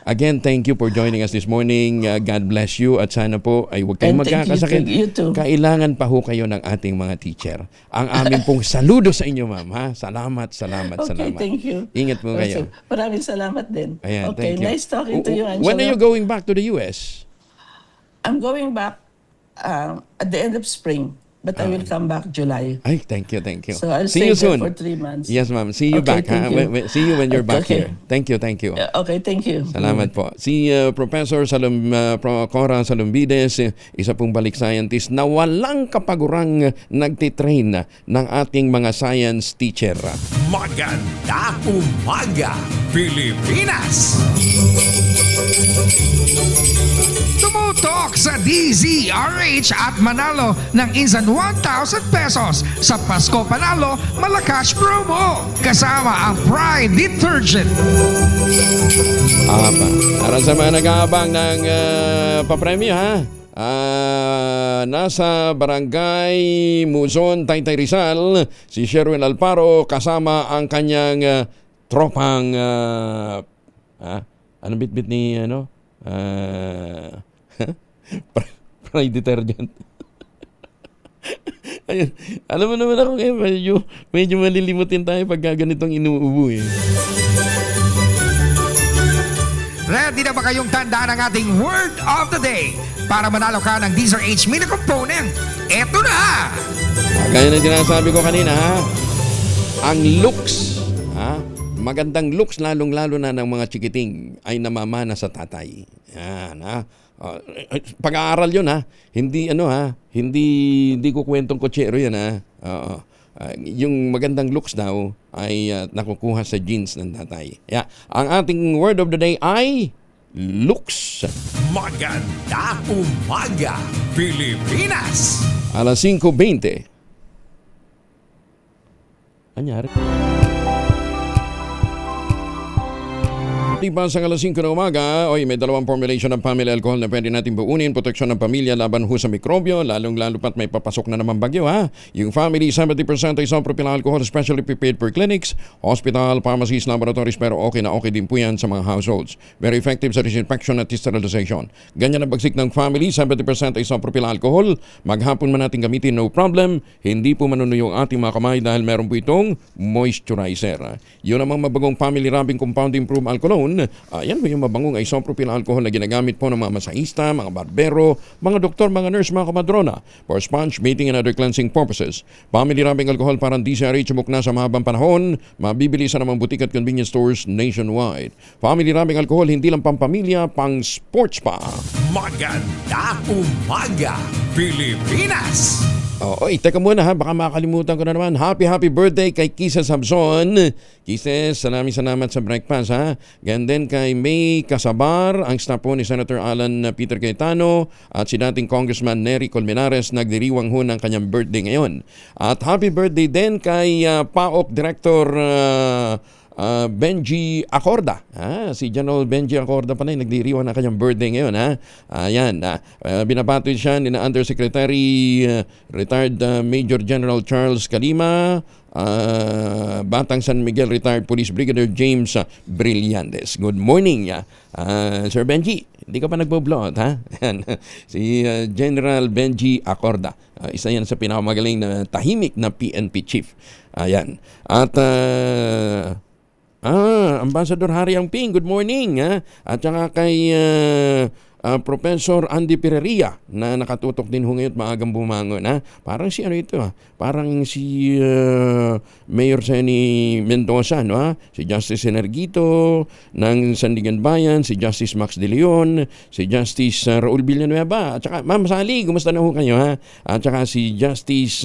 Again, thank you for joining us this morning. God bless you, at sana po ay huwag kayong And thank you magkakasakit. to you too. Kailangan pa ho kayo ng ating mga teacher. Ang aming pong saludo sa inyo, ma'am. Ha? Salamat. Okay, thank you. Ingat po kayo. Maraming salamat din. Ayan, Okay, thank you. nice talking to you, Angela. When are you going back to the US? I'm going back at the end of spring, but I will come back July. Ay, thank you. So I'll See stay you there soon. for 3 months. Yes, ma'am. See you Okay, back. Ha? thank you. See you when you're back Okay. here. Thank you. Okay, thank you. Salamat po. Si Professor Cora Salumbides, isa pong balik scientist na walang kapagurang nagtitrain ng ating mga science teacher. Maganda umaga, Pilipinas! Tumutok sa DZRH at manalo ng Insan 1,000 pesos sa Pasko Panalo Malacash promo kasama ang Pride Detergent. Para sa mga nag-aabang ng papremyo, ha? Nasa Barangay Muzon, Taytay Rizal, si Sherwin Alparo kasama ang kanyang tropang anong bitbit ni Pride Detergent. Ayun. Alam mo naman ako ngayon, medyo malilimutin tayo pag ganitong inuubo eh. Ready na ba kayong tandaan ang ating word of the day para manalo ka ng DZRH mini component? Eto na! Gaya na sinasabi ko kanina, ha? Ang looks, ha? Magandang looks, lalong-lalo na ng mga chikiting ay namamana sa tatay. Yan, ha? Pag-aaral yun, ha? Hindi hindi ko kwentong kotsero yan, ha? Yung magandang looks daw ay nakukuha sa genes ng tatay. Yeah. Ang ating word of the day ay looks. Maganda umaga, Pilipinas! 5:20. Anyari? Diba sa 5 ng umaga, may dalawang formulation ng family alcohol na pwede natin buunin. Proteksyon ng pamilya laban ho sa mikrobyo, lalong-lalo pat may papasok na naman bagyo, ha? Yung family, 70% isopropyl alcohol, specially prepared for clinics, hospital, pharmacies, laboratories, pero okay na okay din po yan sa mga households. Very effective sa disinfection at sterilization. Ganyan ang bagsik ng family, 70% isopropyl alcohol. Maghapon man natin gamitin, no problem. Hindi po manunuyo ang ating mga kamay dahil meron po itong moisturizer. Yun namang mabagong family rubbing compound improved alcoholone. Yan po yung mabangong isopropyl alcohol na ginagamit po ng mga masahista, mga barbero, mga doktor, mga nurse, mga komadrona for sponge, mating, and other cleansing purposes. Family rubbing alcohol parang DZRH mukna sa mahabang panahon, mabibili sa namang butik at convenience stores nationwide. Family rubbing alcohol, hindi lang pampamilya, pang sports pa. Maganda umaga, Pilipinas! Teka muna, ha, baka makalimutan ko na naman. Happy birthday kay Kisses Habson. Kisses, salamat sa breakfast, ha. Ganyan kay May Casabar, ang staff po ni Senator Alan Peter Cayetano at si dating Congressman Nery Colmenares, nagdiriwang ho ng kanyang birthday ngayon. At happy birthday din kay PAOK Director Benji Acorda. Si General Benji Acorda pa na nagdiriwang na kanyang birthday ngayon, ha. Ayan, binabati siya ni Undersecretary retired Major General Charles Calima, Batang San Miguel Retired Police Brigadier James Brillantes. Good morning, Sir Benji. Hindi ka pa nagbo-blood, ha? Yan. Si General Benji Acorda. Isa yan sa pinakamagaling na tahimik na PNP chief. Ayan. At Ambassador Harry Angping, good morning. At saka kay Professor Andy Pereira na nakatutok din ho ngayon maagang bumangon. Parang si ano ito, parang si Mayor Senny Mendoza, no? Si Justice Energito ng Sandigan Bayan, si Justice Max De Leon, si Justice Raul Villanueva, at saka Ma'am Sally, kumusta na ho kayo, ha? At saka si Justice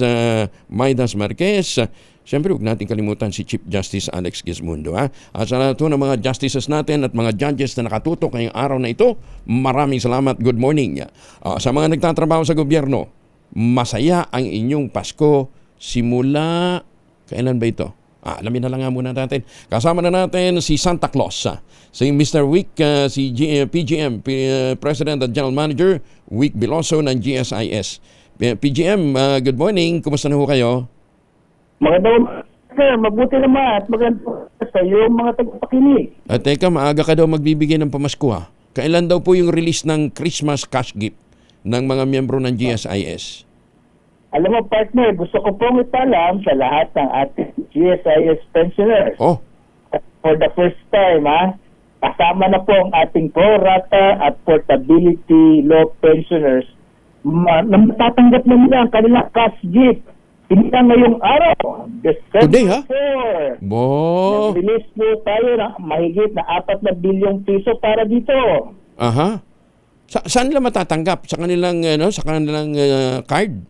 Maidas Marquez. Siyempre, huwag natin kalimutan si Chief Justice Alex Gizmundo. At sa lahat ng mga justices natin at mga judges na nakatutok ngayong araw na ito, maraming salamat. Good morning. Sa mga nagtatrabaho sa gobyerno, masaya ang inyong Pasko simula, kailan ba ito? Alamin na lang nga muna natin. Kasama na natin si Santa Claus, si Mr. Wick, si PGM, President at General Manager, Wick Biloso ng GSIS. PGM, good morning. Kumusta na ho kayo? Magandang, sir, mabuti naman at magandang sa iyong mga tagapakinig. At teka, maaga ka daw magbibigay ng pamasko, ha? Kailan daw po yung release ng Christmas cash gift ng mga miyembro ng GSIS? Alam mo, partner, gusto ko pong ipaalam sa lahat ng ating GSIS pensioners. For the first time, kasama na po ang ating pro rata at portability law pensioners na matatanggap na nila ang kanilang cash gift. Hindi na ngayong araw, December 4. Nag-release po tayo ng mahigit na 4 na bilyong piso para dito. Aha. Saan nila matatanggap? Sa kanilang, card?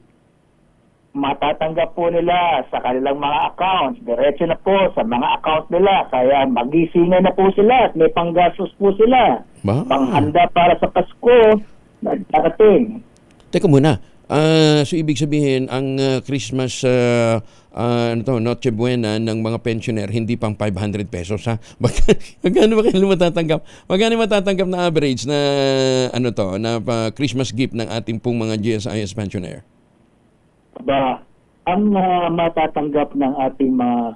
Matatanggap po nila sa kanilang mga accounts. Diretso na po sa mga account nila. Kaya magisingay na po sila at may panggastos po sila. Panghanda para sa Pasko na darating. Teka muna. So ibig sabihin ang Christmas Noche Buena ng mga pensioner hindi pang 500 pesos, ha? Magkano ba kayo matatanggap? Magkano matatanggap na average na na Christmas gift ng ating pong mga GSIS pensioner? Ang matatanggap ng ating mga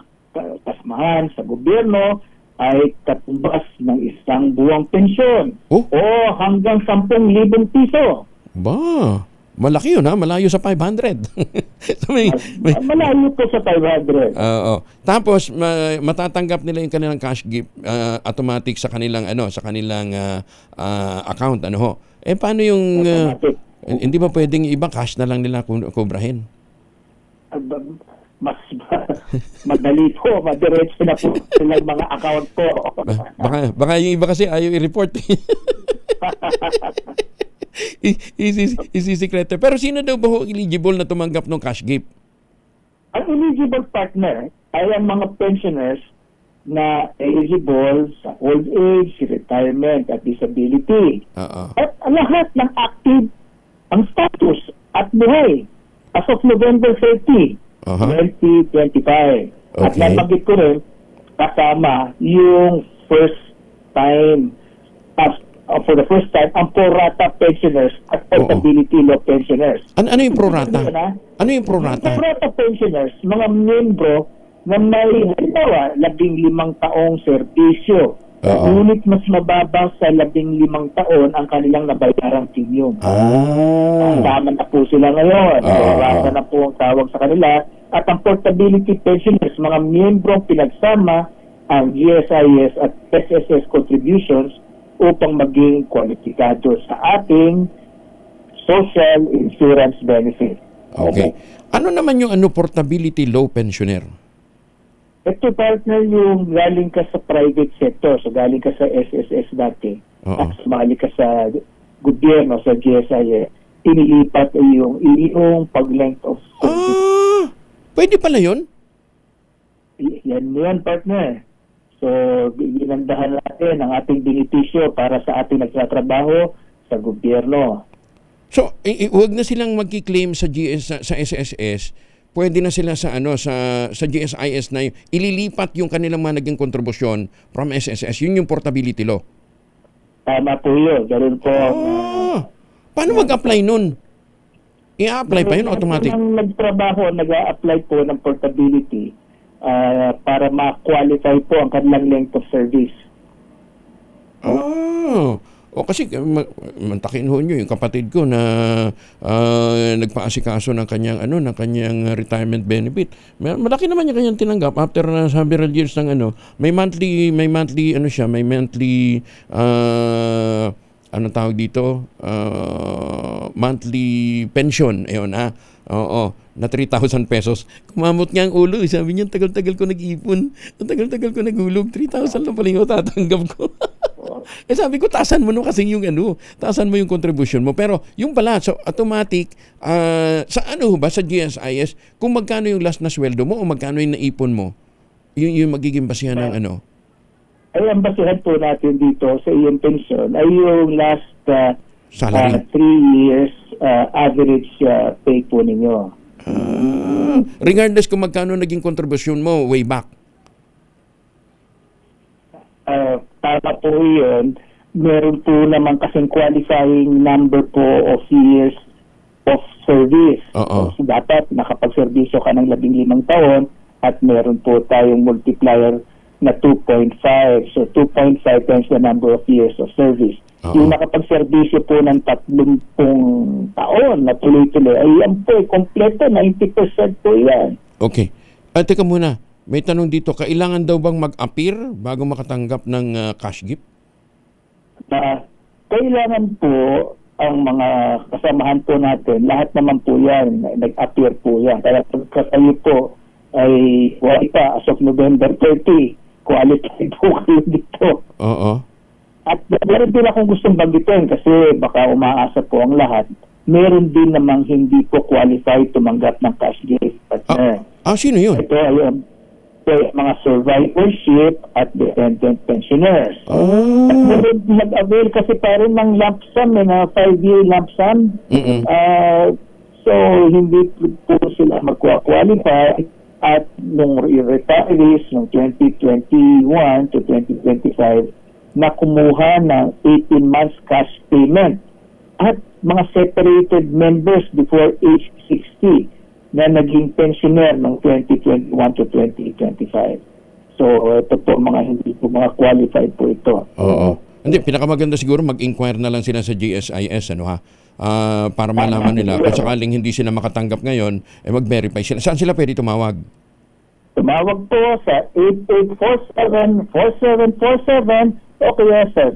kasamahan sa gobyerno ay katumbas ng isang buwang pensyon o hanggang 10,000 piso. Malaki yun, ha? Malayo sa 500. Malayo po sa 500. Oo. Tapos matatanggap nila yung kanilang cash gift automatic sa kanilang account, paano yung hindi ba pwedeng ibang cash na lang nila kubrahin? Mas madali po, madiretso na po silang mga account po. Baka yung iba kasi ayaw i-report. Isisikreto. Pero sino daw ba eligible na tumanggap ng cash gift? Ang eligible partner ay ang mga pensioners na eligible sa old age, retirement at disability. At lahat ng active ang status at buhay as of November 30, 2025. At nabanggit ko rin kasama yung first time for the first time, ang pro-rata pensioners at portability law pensioners. Ano yung pro-rata? Ano yung pro-rata? Pro-rata pensioners, mga membro na may, halimbawa, 15 taong serbisyo. Ngunit mas mababa sa 15 taon ang kanilang nabayarang premium. Tama na po sila ngayon. Pro-rata na po ang tawag sa kanila. At ang portability pensioners, mga membrong pinagsama ang GSIS at SSS contributions upang maging kwalipikado sa ating social insurance benefit. Okay. Ano naman yung portability law pensioner? Ito, partner, yung galing ka sa private sector, so galing ka sa SSS dati, at sumali ka sa gobyerno, sa GSIS, inilipat yung pag-length of service. Pwede pala yun? Yan, partner. So, ginandahan natin ang ating benepisyo para sa ating nagtatrabaho sa gobyerno. So, huwag na silang magki-claim sa SSS. Pwede na sila sa GSIS na ililipat yung kanilang mga naging kontribusyon from SSS. Yun yung portability law. Tama po yun. Ganun po. Paano mag-apply nun? I-apply pa yun automatic? Ang nagtrabaho, nag-a-apply po ng portability, para ma-qualify po ang kanilang length of service. O kasi mantakin ho nyo yung kapatid ko na nagpaasikaso ng kanyang retirement benefit. Malaki naman yung kanyang tinanggap after several years ng may monthly tawag dito, monthly pension. Ayun na 3,000 pesos. Kumamot niya ang ulo. Sabi niya, tagal-tagal ko nag-ipon. Tagal-tagal ko naghulog. 3,000 lang pala yung tatanggap ko. Sabi ko, taasan mo no kasi taasan mo yung contribution mo. Pero yung pala, so automatic, sa sa GSIS, kung magkano yung last na sweldo mo o magkano yung naipon mo, yung magiging basihan ng Ay, ang basihan po natin dito sa iyong pension ay yung last 3 years average pay po ninyo. Regardless kung magkano naging contribution mo way back. Tama po yun. Meron po naman kasing qualifying number po of years of service. So, dapat nakapagserbisyo ka ng 15 taon at meron po tayong multiplier na 2.5. So 2.5 times the number of years of service. Yung nakapagserbisyo po ng 30 taon na tuloy-tuloy, ay yan po, kompleto, 90% po yan. Okay. Teka muna, may tanong dito, kailangan daw bang mag-appear bago makatanggap ng cash gift? Kailangan po ang mga kasamahan po natin, lahat naman po yan, nag-appear po yan. Kaya pagka kayo po ay wala pa as of November 30, qualified po kayo dito. At meron din akong gustong banggitin kasi baka umaasa po ang lahat. Meron din namang hindi po qualified tumanggap ng cash gift. Sino yun? Ito ay mga survivorship at dependent pensioners. At meron mag-avail kasi parang ng lump sum, na 5-year lump sum. So, hindi po sila magkuha-qualify. At nung retirees, noong 2021 to 2025, na kumuha ng 18 months cash payment at mga separated members before age 60 na naging pensioner ng 2021 to 2025. So, ito po hindi po mga qualified po ito. Hindi, pinakamaganda siguro mag-inquire na lang sila sa GSIS, para malaman nila. Kung sakaling hindi sila makatanggap ngayon, mag-verify sila. Saan sila pwede tumawag? Tumawag po sa 8847-4747 o kaya sa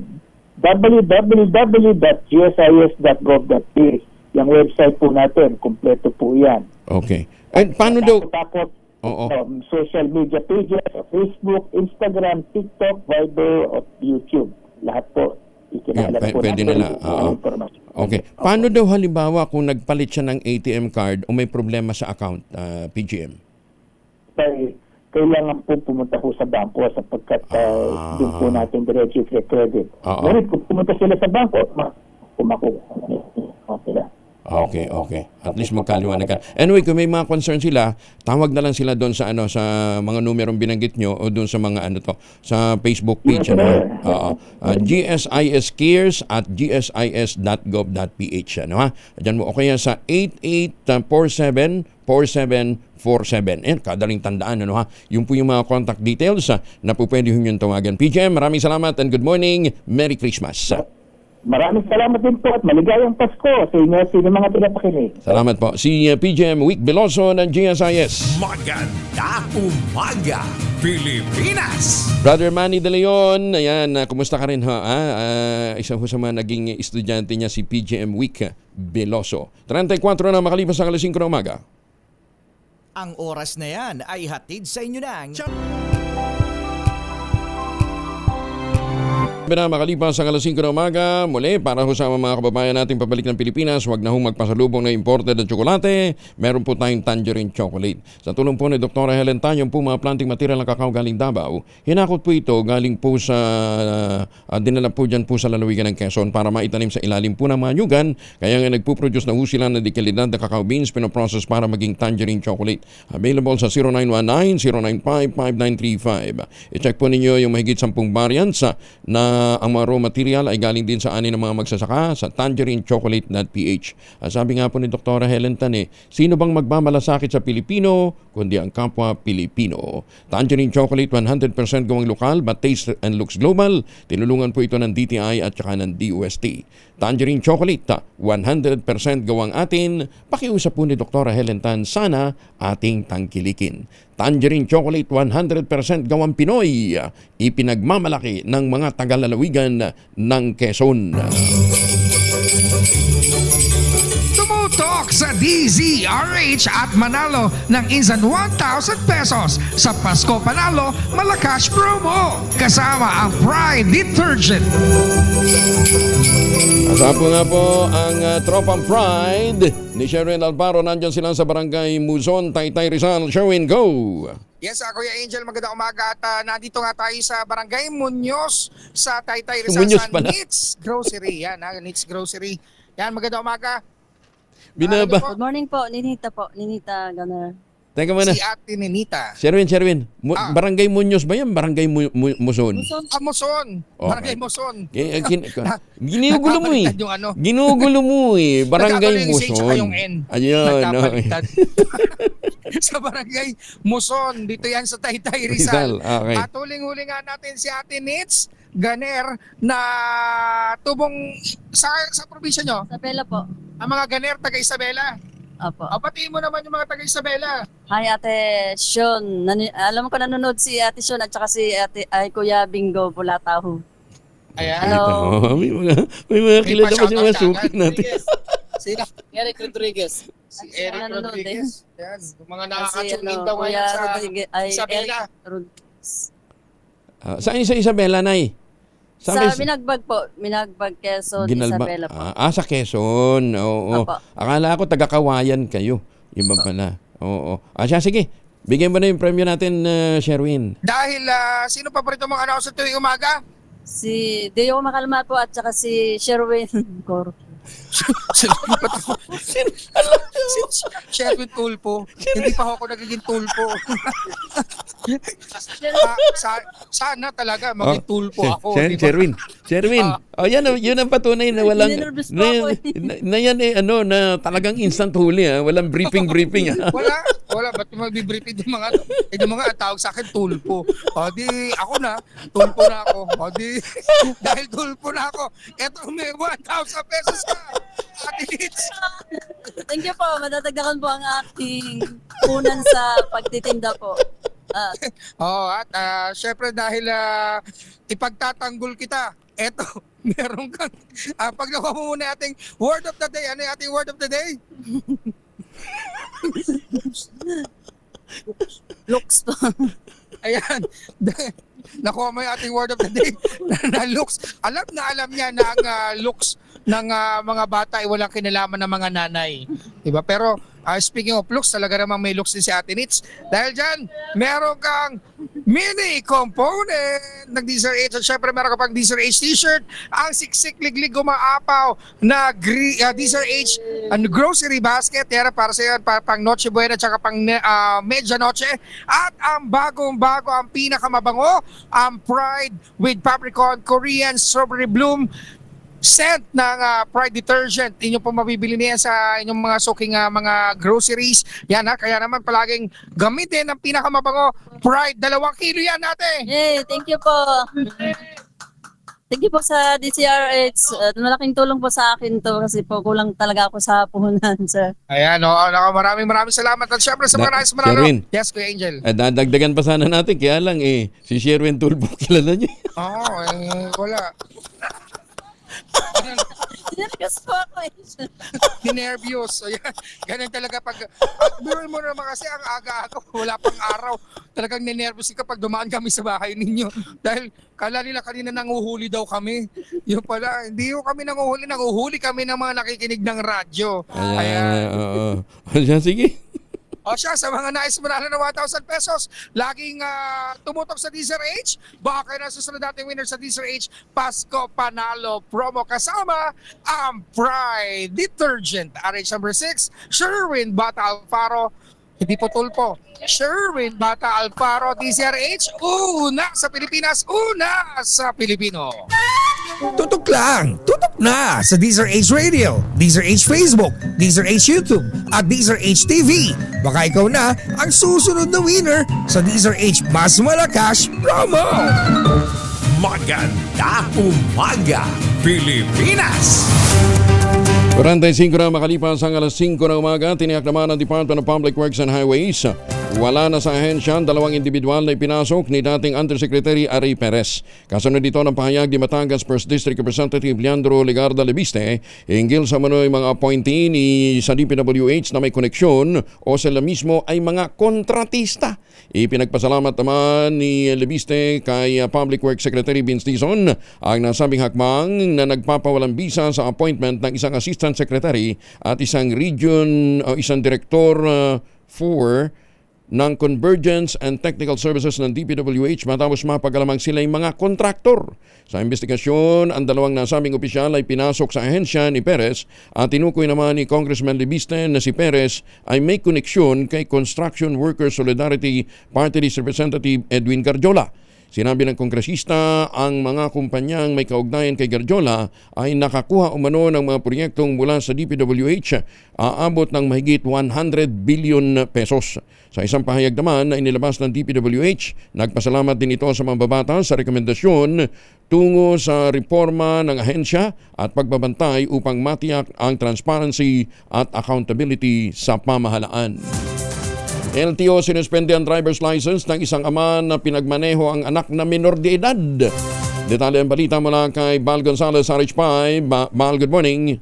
www.gsis.gov.ph. Yung website po natin, kompleto po yan. Okay. And paano daw? Tapos, social media pages, Facebook, Instagram, TikTok, Viber, o YouTube. Lahat po. Pwede nila. Okay. Paano daw halimbawa kung nagpalit siya ng ATM card o may problema sa account, PGM? Kailangan po pumunta po sa bangko sapagkat doon po natin diretso credit. Ngunit kung pumunta sila sa bangko, kumakuha sila. Okay. At least magkaliwanag ka. Anyway, kung may mga concern sila, tawag na lang sila doon sa sa mga numerong binanggit nyo o doon sa mga sa Facebook page GSIS Cares at gsis.gov.ph Diyan mo o kaya sa 8847-4747. Kadaling tandaan Yung po yung mga contact details na po pwede yung tawagan. PGM, maraming salamat and good morning. Merry Christmas. Maraming salamat din po at maligayang Pasko sa inyo mga pinapakinig. Salamat po. Si PGM Wick Beloso ng GSIS. Maganda umaga, Pilipinas! Brother Manny De Leon, ayan, kumusta ka rin isa ho sa mga naging estudyante niya si PGM Wick Beloso. 34 na makalipas ang alas 5 ng umaga. Ang oras na yan ay hatid sa inyo ng Makalipas ang alas 5 ng umaga, muli para ho sa mga kababayan natin pabalik ng Pilipinas, huwag na hong magpasalubong na imported na tsokolate. Meron po tayong tangerine chocolate. Sa tulong po ni Dr. Helen Tanyong po mga planting material ng kakao galing Davao, hinakot po ito galing po sa dinala po dyan po sa lalawigan ng Quezon para maitanim sa ilalim po ng mga nyugan. Kaya nga nagpuproduce na ho sila na dekalidad na kakao beans pinoprocess para maging tangerine chocolate. Available sa 0919-095-5935. I-check po ninyo yung mahigit 10 variants na ang mga raw material ay galing din sa ani ng mga magsasaka sa tangerinechocolate.ph. Sabi nga po ni Dr. Helen Tan, sino bang magmamalasakit sa Pilipino kundi ang kapwa Pilipino. Tangerine Chocolate 100% gawang lokal but taste and looks global. Tinulungan po ito ng DTI at saka ng DOST. Tangerine Chocolate 100% gawang atin. Pakiusap po ni Dr. Helen Tan, sana ating tangkilikin. Tangerine Chocolate 100% gawang Pinoy. Ipinagmamalaki ng mga taga-lalawigan ng Quezon. Tumutok sa DZRH at manalo ng Insan 1,000 pesos sa Pasko Panalo Malakash promo kasama ang Pride Detergent. Kasama nga po ang Tropang Pride ni Sherwin Alvaro. Nandyan sila sa Barangay Muzon, Taytay, Rizal. Sherwin, go! Yes, Kuya Angel, magandang umaga at nandito nga tayo sa Barangay Muñoz sa Taytay, Rizal sa Nits Grocery. Yan, Nits Grocery. Yan, magandang umaga. Binaba. Good morning po, Ninita po. Ninita, Gunner. Teka muna. Si Ate Ninita. Sherwin. Barangay Muñoz ba yan? Barangay Muzon? Muzon. Barangay Muzon. Ginugulo mo eh. Ginugulo mo eh. Barangay Muzon. Ayun. Sa Barangay Muzon. Dito yan sa Taytay, Rizal. Okay. At huling-huli nga natin si Ate Nits Ganer na tubong sa probinsya nyo. Isabela po. Ang mga Ganer, taga Isabela. Opo. Batiin mo naman yung mga taga Isabela. Hi, Ate Sean. Alam mo ko nanonood si Ate Sean at saka si Kuya Bingo Bulatahu. Ayan. Hello. May mga kilala pa si mga suki natin. Sino? Eric Rodriguez. Si Eric Rodriguez. Ayan. Yung mga nakakatsunin daw ngayon sa Isabela. Saan sa Isabela, Nay? Sa Minagbag po. Minagbag, Quezon, Isabela po. Sa Quezon. Oo. Akala ko taga-Kawayan kayo. Iba pala. Oo. Siya, sige. Bigyan mo na yung premyo natin, Sherwin. Dahil sino pa rito mga announcer tuwing umaga? Si Deo Makalma po at saka si Sherwin Cor. Sherwin Tulpo. Hindi pa ako nagiging Tulpo. Sana talaga maging Tulpo ako. Sherwin. Yun ang patunay na walang na yan na talagang instant huli walang briefing. Wala ba't magbi-briefing yung mga ang tawag sa akin Tulpo. O di ako na, Tulpo na ako. O di dahil Tulpo na ako, eto may 1,000 pesos ka. Thank you po. Madadagdagan po ang aking punan sa pagtitinda po. At syempre dahil ipagtatanggol kita, eto, meron kang, pag nakuha mo muna ating word of the day, ano yung ating word of the day? Looks to. Ayan. Nakuha mo yung ating word of the day na looks. Alam niya na ang looks ng mga bata ay walang kinalaman ng mga nanay. Diba? Pero speaking of looks, talaga namang may looks din si Ate Nits. Dahil dyan, meron kang mini component ng Deezer H. At syempre meron ka pang Deezer H t-shirt, ang siksik liglig gumaapaw na Deezer H grocery basket. Yan para sa iyo, pang Noche Buena at pang Medianoche. At ang bagong-bago, ang pinakamabango, ang Pride with Papricon Korean Strawberry Bloom scent ng Pride Detergent. Inyo po mabibili niya sa inyong mga suking mga groceries. Yan kaya naman palaging gamitin ang pinakamabango Pride. 2 kilo yan natin. Yay, thank you po. Thank you po sa DCRH. Malaking tulong po sa akin to kasi po kulang talaga ako sa puhunan, sir. Ayan, maraming salamat. At syempre sa mga nais manalo. Yes, Kuya Angel. Dadagdagan pa sana natin. Kaya lang si Sherwin Tulpo, kilala niyo. Wala. Nervous po ako Nervyos. Ganun talaga pag... Biruin mo naman kasi ang aga-aga, wala pang araw. Talagang ninervous kapag dumaan kami sa bahay ninyo. Dahil kala nila kanina nanguhuli daw kami. Yun pala, hindi yung kami nanguhuli kami ng mga nakikinig ng radyo. Ayan. Sige. O siya, sa mga nais manalo ng 1,000 pesos, laging tumutok sa Deezer H. Baka kayo na susunod nating winner sa Deezer H, Pasko Panalo promo kasama ang Pride Detergent. RH number 6, Sherwin Bata Alfaro. Hindi po Tulpo. Sherwin Bata Alfaro, DZRH, una sa Pilipinas, una sa Pilipino. Tutok lang! Tutok na sa DZRH Radio, DZRH Facebook, DZRH YouTube, at DZRH TV. Baka ikaw na ang susunod na winner sa DZRH Mas Malakas Promo! Maganda umaga, Pilipinas! 45 na makalipas ang alas 5 ng umaga, tiniyak naman ng Department of Public Works and Highways. Wala na sa ahensya ang dalawang individual na ipinasok ni dating Undersecretary Ary Perez. Kasunod dito ng pahayag ni Batangas 1st District Representative Leandro Legarda Lebiste, hinggil sa manoy mga appointee ni sa DPWH na may koneksyon o sila mismo ay mga kontratista. Ipinagpasalamat naman ni Lebiste kay Public Works Secretary Vince Dizon ang nasabing hakbang na nagpapawalang bisa sa appointment ng isang Assistant Secretary at isang region o isang Director 4 ng Convergence and Technical Services ng DPWH matapos mapagalamang sila yung mga kontraktor. Sa investigasyon, ang dalawang nasabing opisyal ay pinasok sa ahensya ni Perez at tinukoy naman ni Congressman Lebiste na si Perez ay may koneksyon kay Construction Workers Solidarity Party List Representative Edwin Garjola. Sinabi ng kongresista ang mga kumpanyang may kaugnayan kay Garjola ay nakakuha umano ng mga proyektong mula sa DPWH aabot ng mahigit 100 billion pesos. Sa isang pahayag naman na inilabas ng DPWH, nagpasalamat din ito sa mga babatas sa rekomendasyon tungo sa reforma ng ahensya at pagbabantay upang matiyak ang transparency at accountability sa pamahalaan. LTO sinuspende ang driver's license ng isang ama na pinagmaneho ang anak na minor de edad. Detalye ang balita mula kay Bal Gonzalez, RH5. Bal, good morning.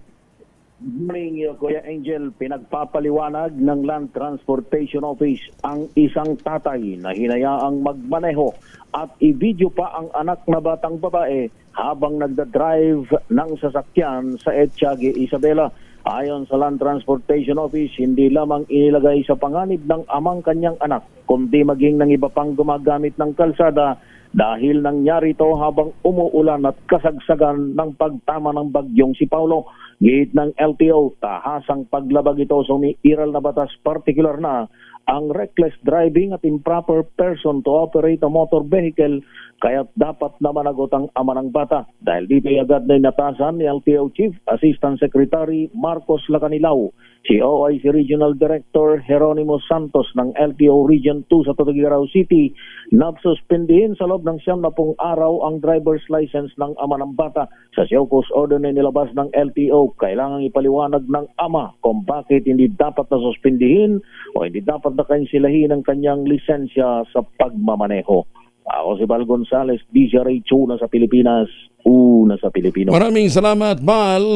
Good morning, Kuya Angel. Pinagpapaliwanag ng Land Transportation Office ang isang tatay na hinayaang magmaneho at i-video pa ang anak na batang babae habang nagda-drive ng sasakyan sa Ethiague, Isabela. Ayon sa Land Transportation Office, hindi lamang inilagay sa panganib ng amang kanyang anak, kundi maging ng iba pang gumagamit ng kalsada dahil nangyari ito habang umuulan at kasagsagan ng pagtama ng bagyong si Paulo. Gihit ng LTO, tahasang paglabag ito sa umiiral na batas, partikular na ang reckless driving at improper person to operate a motor vehicle, kaya't dapat na managot ang ama ng bata. Dahil dito ay agad na inatasan ni LTO Chief Assistant Secretary Marcos Lacanilao, si OIC Regional Director Jeronimo Santos ng LTO Region 2 sa Tuguegarao City na suspendihin sa loob ng 70 araw ang driver's license ng ama ng bata. Sa Siokos order na nilabas ng LTO, kailangang ipaliwanag ng ama kung bakit hindi dapat na suspendihin o hindi dapat na kansilahin ang kanyang lisensya sa pagmamaneho. Ako si Bal Gonzalez, DZRH, una sa Pilipinas, una sa Pilipino. Maraming salamat, Bal.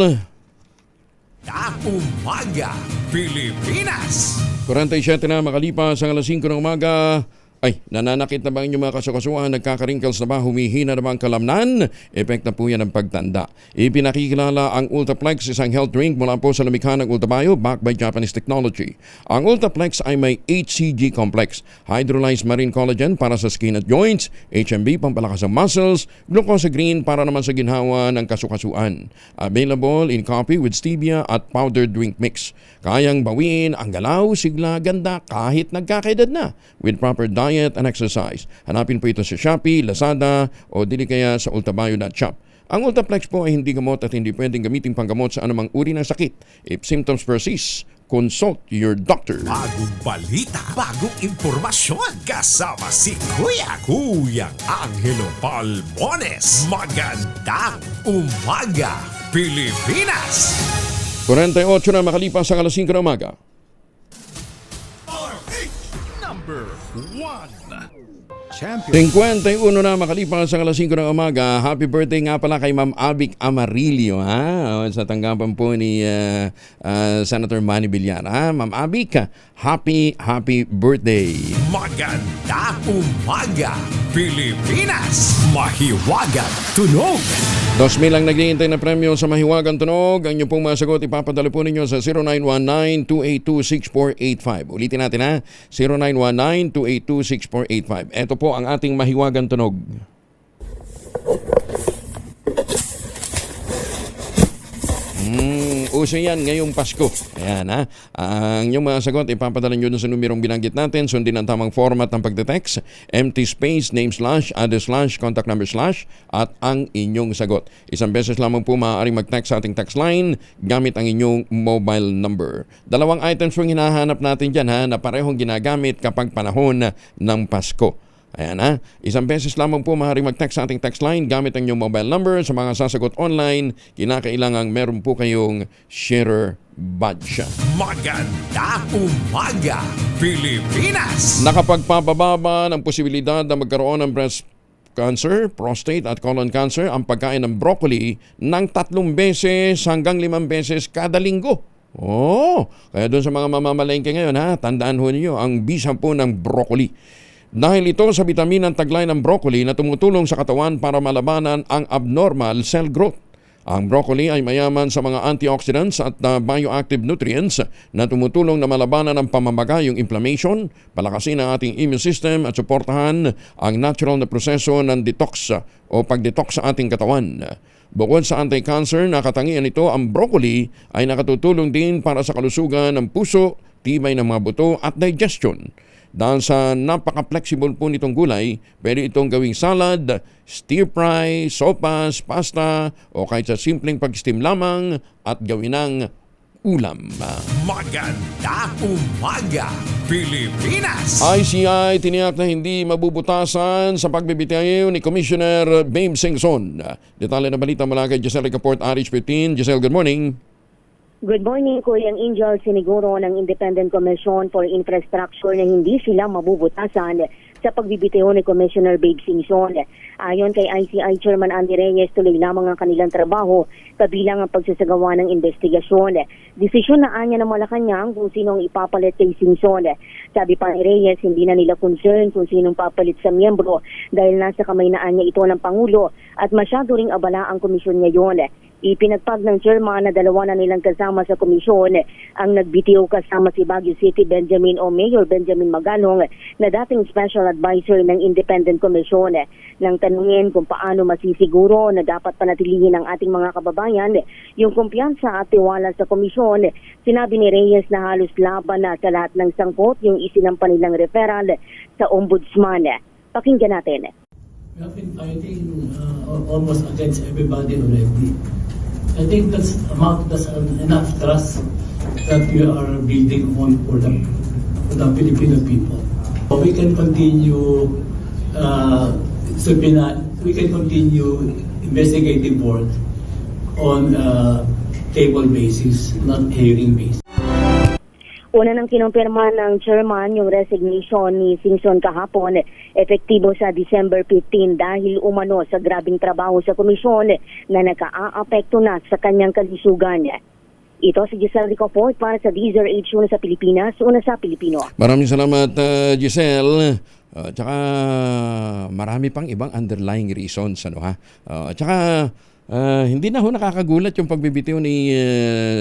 Umaga, Pilipinas! 47 na makalipas ang alas 5 ng umaga. Ay, nananakit na ba inyong mga kasukasuhan? Nagkakarinkles na ba? Humihina na ba ang kalamnan? Epekto na po yan ng pagtanda. Ipinakikilala ang Ultaplex, isang health drink mula po sa lumikha ng Ultabio, backed by Japanese technology. Ang Ultaplex ay may HCG complex, hydrolyzed marine collagen para sa skin at joints, HMB pampalakas ng muscles, glucosagreen para naman sa ginhawa ng kasukasuan. Available in coffee with stevia at powdered drink mix. Kayang bawiin ang galaw, sigla, ganda kahit nagkakaedad na with proper diet and exercise. Hanapin po ito sa Shopee, Lazada o dili kaya sa ultabio.shop. Ang Ultaplex po ay hindi gamot at hindi pwedeng gamitin panggamot sa anumang uri ng sakit. If symptoms persist, consult your doctor. Bagong balita, bagong impormasyon. Kasama si Kuya Angelo Palmones. Magandang umaga, Pilipinas! 48 na makalipas ang alas 5 ng umaga. Number 1. 51 na makalipas ang alas 5 ng umaga. Happy birthday nga pala kay Ma'am Abic Amarillo, ha? Sa tanggapan po ni Senator Manny Villar. Ma'am Abic, happy birthday. Maganda umaga, Pilipinas! Mahiwagang tunog! 2,000 lang naghihintay na premyo sa Mahiwagang Tunog. Ang inyong pong masagot, ipapadala po ninyo sa 0919-282-6485. Ulitin natin, ha? 0919-282-6485. Ito po ang ating Mahiwagang Tunog. Uso yan ngayong Pasko. Ayan ha. Ang inyong mga sagot, ipapadala nyo dun sa numerong binanggit natin. Sundin ang tamang format ng pagte-text. Empty space, name slash, address slash, contact number slash, at ang inyong sagot. Isang beses lamang po maaaring mag-text sa ating text line gamit ang inyong mobile number. Dalawang items yung hinahanap natin dyan ha, na parehong ginagamit kapag panahon ng Pasko. Ayan ha. Isang beses lamang po maaaring mag-text sa ating text line gamit ang inyong mobile number. Sa mga sasagot online, kinakailangang meron po kayong sharer badge. Maganda umaga, Pilipinas! Nakapagpapababa ng posibilidad na magkaroon ng breast cancer, prostate at colon cancer ang pagkain ng broccoli ng 3 beses hanggang 5 beses kada linggo. Kaya doon sa mga mamamalengke ngayon ha, tandaan ho ninyo ang bisa po ng broccoli. Dahil ito sa bitaminang taglay ng broccoli na tumutulong sa katawan para malabanan ang abnormal cell growth. Ang broccoli ay mayaman sa mga antioxidants at bioactive nutrients na tumutulong na malabanan ang pamamagayong inflammation, palakasin ang ating immune system at suportahan ang natural na proseso ng detox o pag-detox sa ating katawan. Bukod sa anti-cancer na katangian nito, ang broccoli ay nakatutulong din para sa kalusugan ng puso, tibay ng mga buto at digestion. Dahil sa napaka-flexible po nitong gulay, pwede itong gawing salad, stir-fry, sopas, pasta, o kahit sa simpleng pag-steam lamang at gawin ng ulam. Maganda umaga, Pilipinas! ICI tiniyak na hindi mabubutasan sa pagbibitayo ni Commissioner Babe Singson. Detalye na balita mula kay Giselle Ricaport, RH15. Giselle, good morning. Good morning, Kuya Angel. Siniguro ng Independent Commission for Infrastructure na hindi sila mabubutasan sa pagbibitiho ni Commissioner Babe Singson. Ayon kay ICI Chairman Andy Reyes, tuloy lamang ang kanilang trabaho kabilang ang pagsasagawa ng investigasyon. Desisyon na anya ng Malacanang kung sinong ipapalit kay Singson. Sabi pa ni Reyes, hindi na nila concern kung sinong papalit sa miyembro dahil nasa kamay na anya ito ng Pangulo at masyado ring abala ang komisyon ngayon. Ipinagpag ng chairman na 2 na nilang kasama sa komisyon ang nagbitiw kasama si Baguio City Benjamin o Mayor Benjamin Magalong na dating special advisor ng Independent Commission. Nang tanungin kung paano masisiguro na dapat panatilihin ng ating mga kababayan yung kumpiyansa at tiwala sa komisyon, sinabi ni Reyes na halos laban na sa lahat ng sangkot yung isinampa nilang referral sa ombudsman. Pakinggan natin. We have been fighting almost against everybody already. I think that's enough trust that we are building on for the Filipino people. We can continue investigative work on table basis, not hearing basis. Una nang kinumpirma ng chairman yung resignation ni Singson kahapon, epektibo sa December 15 dahil umano sa grabing trabaho sa komisyon na naka-aapekto na sa kanyang kalusugan. Ito si Giselle Ricaport para sa DZRH, una sa Pilipinas, una sa Pilipino. Maraming salamat, Giselle. Tsaka marami pang ibang underlying reasons. Tsaka hindi na ho nakakagulat yung pagbibitiw ni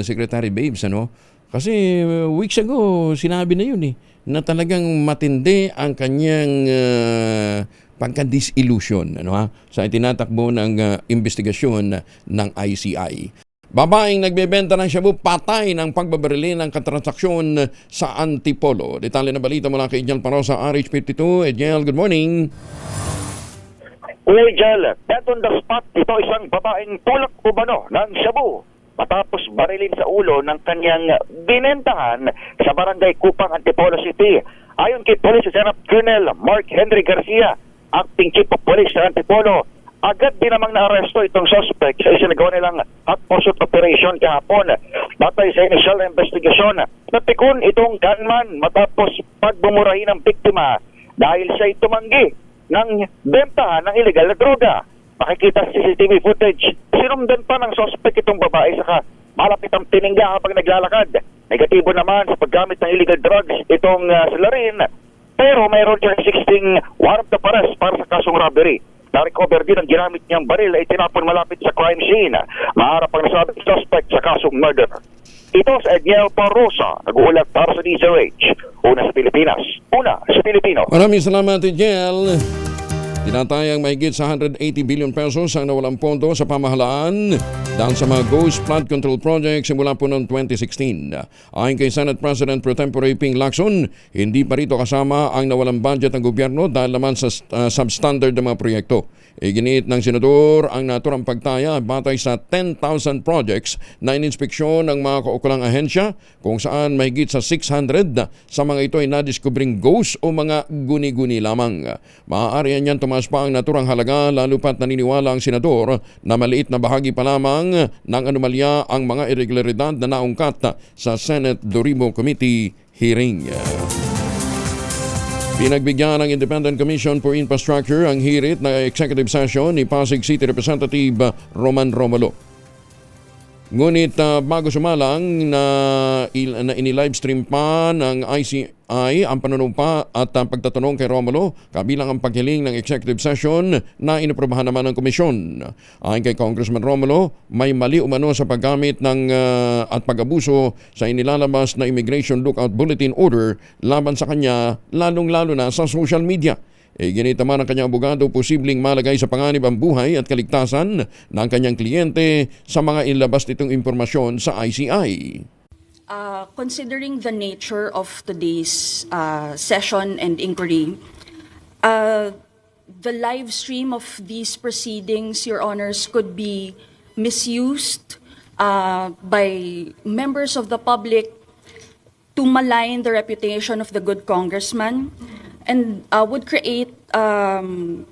Secretary Babes. Kasi weeks ago, sinabi na yun na talagang matindi ang kanyang pagka-disillusion sa itinatakbo ng investigasyon ng ICI. Babaeng nagbebenta ng shabu, patay ng pagbabarili ng katransaksyon sa Antipolo. Detalye na balita mula kay Ejel Parosa, RH52. Ejel, good morning. Ejel, dead on the spot, ito isang babaeng tulak umano ng shabu matapos barilin sa ulo ng kanyang binentahan sa barangay Kupang, Antipolo City. Ayon kay Police Lieutenant Colonel Mark Henry Garcia, Acting Chief of Police sa Antipolo, agad din namang naaresto itong suspect sa isinagawa nilang hot pursuit operation kahapon. Batay sa initial na investigasyon, napikon itong gunman matapos pagbumurahin ng biktima dahil siya tumanggi ng bentahan ng illegal na droga. Makikita sa CCTV footage, sinundan pa ng suspect itong babae saka malapit ang tiningga habang naglalakad. Negatibo naman sa paggamit ng illegal drugs itong salarin, pero mayroon siyang 16 warrant of arrest para sa kasong robbery. Na-recover din ang ginamit niyang baril ay tinapon malapit sa crime scene. Maharap ang nasabing suspect sa kasong murder. Ito sa Ejel Parosa, nag-uulat para sa DZRH. Una sa Pilipinas, una sa Pilipino. Maraming salamat, Ejel. Tinatayang mahigit sa 180 billion pesos ang nawalang pondo sa pamahalaan dahil sa mga ghost flood control projects simula po noong 2016. Ayon kay Senate President Pro Tempore Ping Lacson, hindi pa rito kasama ang nawalang budget ng gobyerno dahil naman sa substandard ng mga proyekto. Iginiit ng senador ang naturang pagtaya batay sa 10,000 projects na ininspeksyon ng mga kaukulang ahensya kung saan mahigit sa 600 sa mga ito ay nadiskubring ghost o mga guni-guni lamang. Maaari niyan tumaas pa ang naturang halaga lalo pat naniniwala ang senador na maliit na bahagi pa lamang ng anomalya ang mga irregularidad na naungkat sa Senate Dorimo Committee hearing. Pinagbigyan ng Independent Commission for Infrastructure ang hirit na executive session ni Pasig City Representative Roman Romulo. Ngunit bago sumalang na ini-livestream pa ng ICI ang panunumpa at pagtatanong kay Romulo kabilang ang paghiling ng executive session na inaprobahan naman ng komisyon. Ayon kay Congressman Romulo, may mali umano sa paggamit ng at pag-abuso sa inilalabas na Immigration Lookout Bulletin Order laban sa kanya, lalong-lalo na sa social media. Ginit naman ang kanyang abogado posibleng malagay sa panganib ang buhay at kaligtasan ng kanyang kliyente sa mga inilabas nitong impormasyon sa ICI. Considering the nature of today's session and inquiry, the live stream of these proceedings, Your Honors, could be misused by members of the public to malign the reputation of the good congressman, and would create an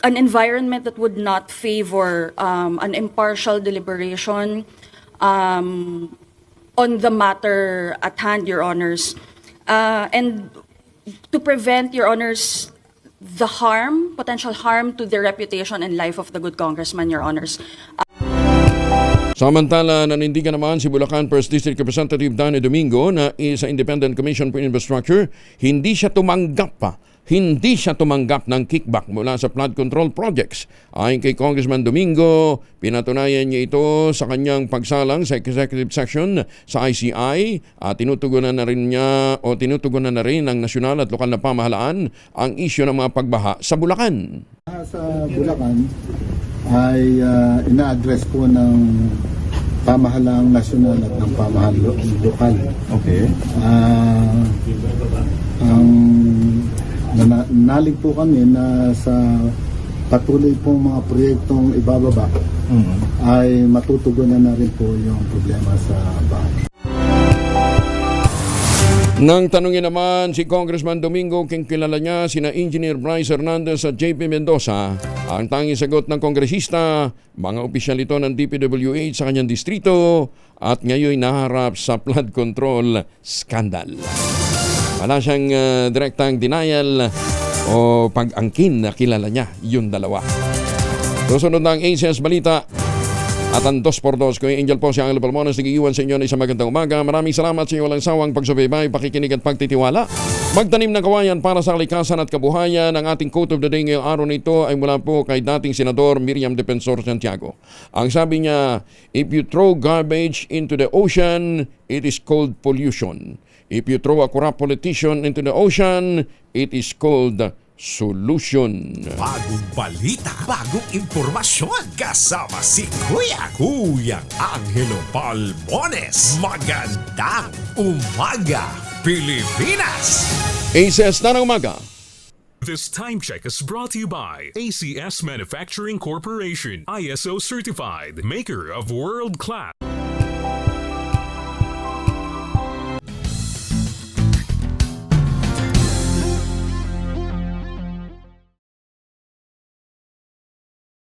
environment that would not favor an impartial deliberation on the matter at hand, Your Honors. And to prevent, Your Honors, the potential harm to the reputation and life of the good congressman, Your Honors. Samantala, nanindigan naman si Bulacan 1st District Representative Danny Domingo na sa Independent Commission for Infrastructure, hindi siya tumanggap ng kickback mula sa flood control projects. Ayon kay Congressman Domingo, pinatunayan niya ito sa kanyang pagsalang sa executive section sa ICI at tinutugunan na rin ng nasyonal at lokal na pamahalaan ang isyu ng mga pagbaha sa Bulacan. Sa Bulacan ay ina-address po ng pamahalaang nasyonal at ng pamahalang lokal. Okay. Nalig po kami na sa patuloy pong mga proyektong ibababa ay matutugunan na rin po yung problema sa bahay. Nang tanungin naman si Congressman Domingo kung kilala niya sina Engineer Bryce Hernandez at JP Mendoza, ang tanging sagot ng kongresista, mga opisyal ito ng DPWH sa kanyang distrito at ngayon naharap sa flood control scandal. Wala siyang direktang denial o pag-angkin na kilala niya yung dalawa. Susunod na ang ACS Balita at ang 2x2. Kuya Angel po si Angelo Palmones, nag-iwan sa inyo na isang magandang umaga. Maraming salamat sa inyo walang sawang pagsubaybay, pakikinig at pagtitiwala. Magtanim ng kawayan para sa kalikasan at kabuhayan. Ang ating quote of the day ngayong araw nito ay mula po kay dating Senador Miriam Defensor Santiago. Ang sabi niya, if you throw garbage into the ocean, it is called pollution. If you throw a corrupt politician into the ocean, it is called solution. Bagong balita, bagong impormasyon. Kasama si Kuyang Angelo Palmones. Magandang umaga, Pilipinas! ACS na ng umaga. This time check is brought to you by ACS Manufacturing Corporation, ISO certified, maker of world-class.